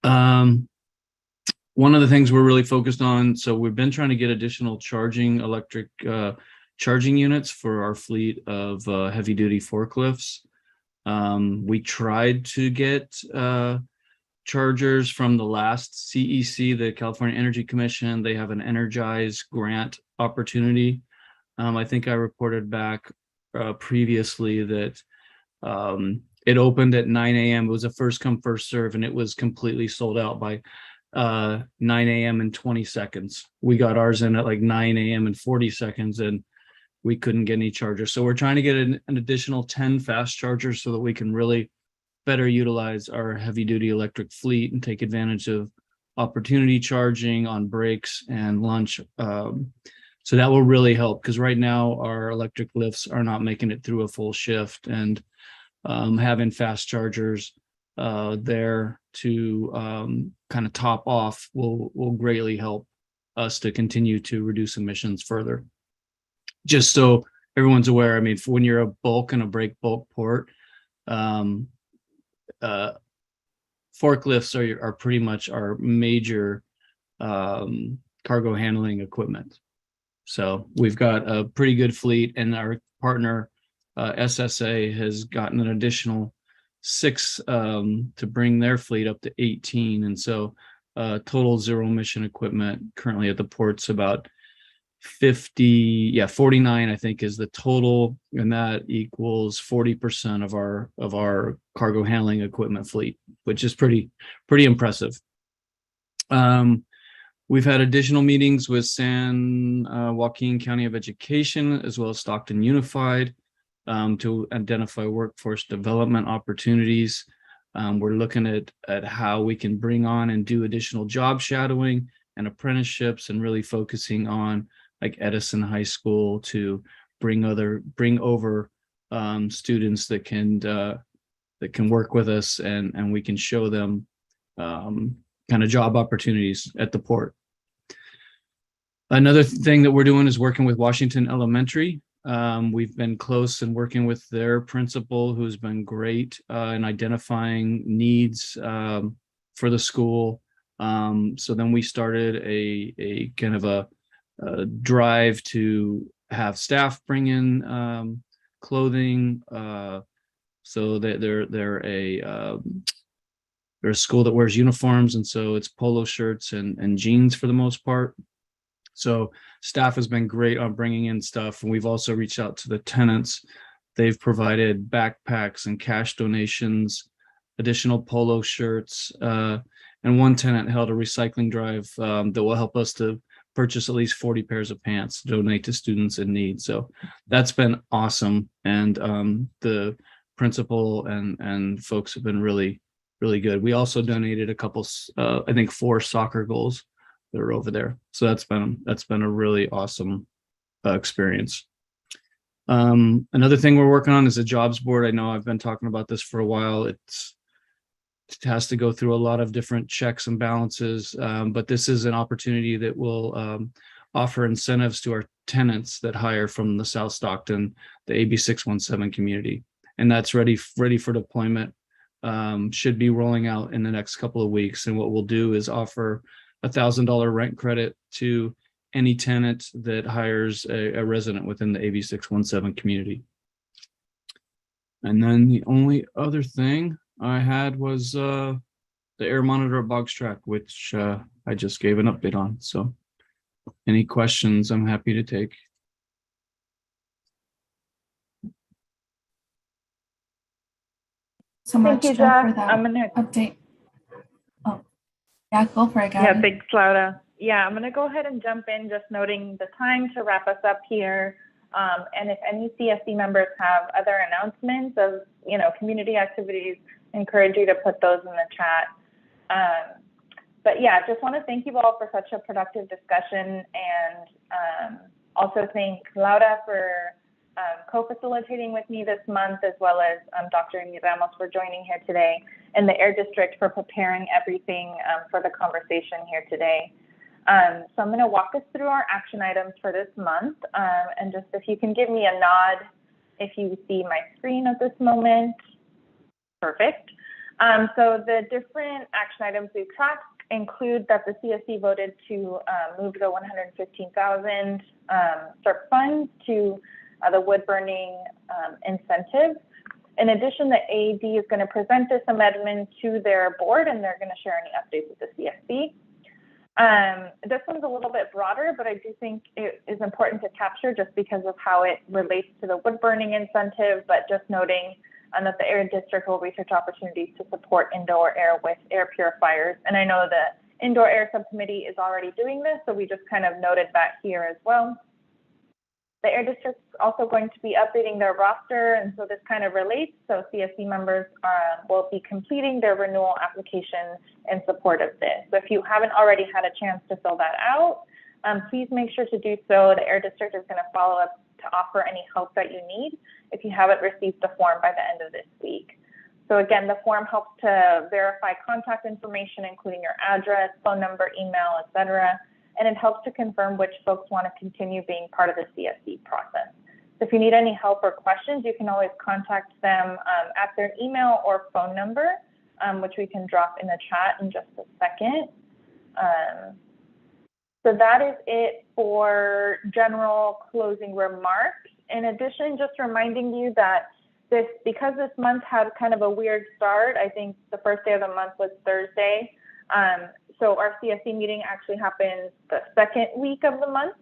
One of the things we're really focused on, so we've been trying to get additional electric charging units for our fleet of heavy duty forklifts. We tried to get chargers from the last CEC, the California Energy Commission. They have an Energize grant opportunity. I think I reported back previously that it opened at 9 a.m. It was a first come, first serve, and it was completely sold out by 9 a.m. and 20 seconds. We got ours in at like 9 a.m. and 40 seconds, and we couldn't get any chargers. So we're trying to get an additional 10 fast chargers so that we can really better utilize our heavy duty electric fleet and take advantage of opportunity charging on breaks and lunch. So that will really help, because right now our electric lifts are not making it through a full shift, and having fast chargers there to kind of top off will greatly help us to continue to reduce emissions further. Just so everyone's aware, I mean, when you're a bulk and a break bulk port, forklifts are pretty much our major cargo handling equipment. So we've got a pretty good fleet, and our partner SSA has gotten an additional 6 to bring their fleet up to 18. And so total zero emission equipment currently at the port's about 49, I think, is the total, and that equals 40% of our cargo handling equipment fleet, which is pretty impressive. We've had additional meetings with San Joaquin County of Education as well as Stockton Unified to identify workforce development opportunities. We're looking at how we can bring on and do additional job shadowing and apprenticeships, and really focusing on like Edison High School to bring over students that can work with us, and we can show them kind of job opportunities at the port. Another thing that we're doing is working with Washington Elementary. We've been close and working with their principal, who's been great in identifying needs for the school. So then we started a kind of a drive to have staff bring in clothing, so that they're a school that wears uniforms, and so it's polo shirts and jeans for the most part. So staff has been great on bringing in stuff, and we've also reached out to the tenants. They've provided backpacks and cash donations, additional polo shirts, and one tenant held a recycling drive that will help us to purchase at least 40 pairs of pants to donate to students in need. So that's been awesome, and the principal and folks have been really good. We also donated a couple, I think 4 soccer goals that are over there. So that's been a really awesome experience. Another thing we're working on is a jobs board. I know I've been talking about this for a while. It has to go through a lot of different checks and balances, but this is an opportunity that will offer incentives to our tenants that hire from the South Stockton, the AB617 community, and that's ready for deployment. Should be rolling out in the next couple of weeks. And what we'll do is offer $1,000 rent credit to any tenant that hires a resident within the AB617 community. And then the only other thing I had was the air monitor at Boggs Track, which I just gave an update on. So any questions, I'm happy to take.
So much,
Thank you,
Jeff, for
Jeff.
that
I'm gonna
update. Oh, yeah, go for it,
Yeah,
Gabby.
thanks, Laura. Yeah, I'm gonna go ahead and jump in, just noting the time to wrap us up here. And if any CSC members have other announcements of, community activities, I encourage you to put those in the chat. But yeah, just want to thank you all for such a productive discussion, and also thank Laura for co-facilitating with me this month, as well as Dr. Amy Ramos for joining here today, and the Air District for preparing everything for the conversation here today. So I'm going to walk us through our action items for this month, and just if you can give me a nod if you see my screen at this moment. Perfect. So the different action items we've tracked include that the CSC voted to move the 115,000 Serp funds to the wood burning incentive. In addition, the AD is going to present this amendment to their board, and they're going to share any updates with the CSC. This one's a little bit broader, but I do think it is important to capture just because of how it relates to the wood burning incentive, but just noting that the Air District will research opportunities to support indoor air with air purifiers. And I know the Indoor Air Subcommittee is already doing this, so we just kind of noted that here as well. The Air District is also going to be updating their roster, and so this kind of relates. So CSC members will be completing their renewal application in support of this. So if you haven't already had a chance to fill that out, please make sure to do so. The Air District is going to follow up to offer any help that you need if you haven't received the form by the end of this week. So again, the form helps to verify contact information, including your address, phone number, email, etc., and it helps to confirm which folks want to continue being part of the CSC process. So if you need any help or questions, you can always contact them at their email or phone number, which we can drop in the chat in just a second. So that is it for general closing remarks. In addition, just reminding you that because this month had kind of a weird start, I think the first day of the month was Thursday. So our CSC meeting actually happens the second week of the month.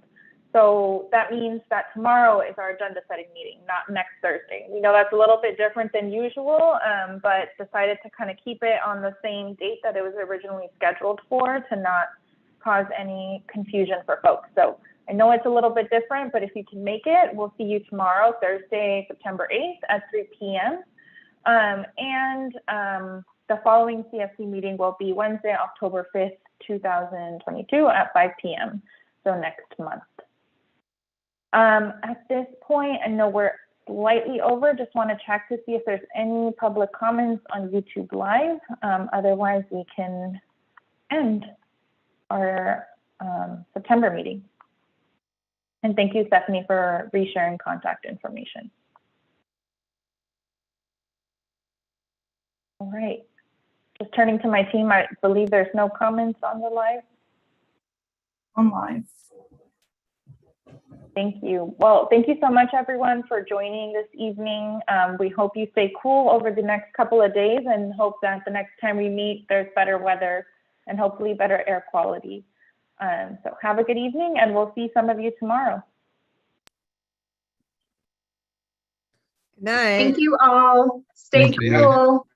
So that means that tomorrow is our agenda setting meeting, not next Thursday. We know that's a little bit different than usual, but decided to kind of keep it on the same date that it was originally scheduled for to not cause any confusion for folks. So I know it's a little bit different, but if you can make it, we'll see you tomorrow, Thursday, September 8th at 3 p.m. The following CSC meeting will be Wednesday, October 5th, 2022 at 5 p.m. So next month. At this point, I know we're slightly over. Just want to check to see if there's any public comments on YouTube Live. Otherwise, we can end our September meeting. And thank you, Stephanie, for resharing contact information. All right. Just turning to my team, I believe there's no comments on the live.
On live.
Thank you. Well, thank you so much, everyone, for joining this evening. We hope you stay cool over the next couple of days and hope that the next time we meet, there's better weather and hopefully better air quality. So have a good evening, and we'll see some of you tomorrow.
Good night.
Thank you all. Stay
Thank you.
cool.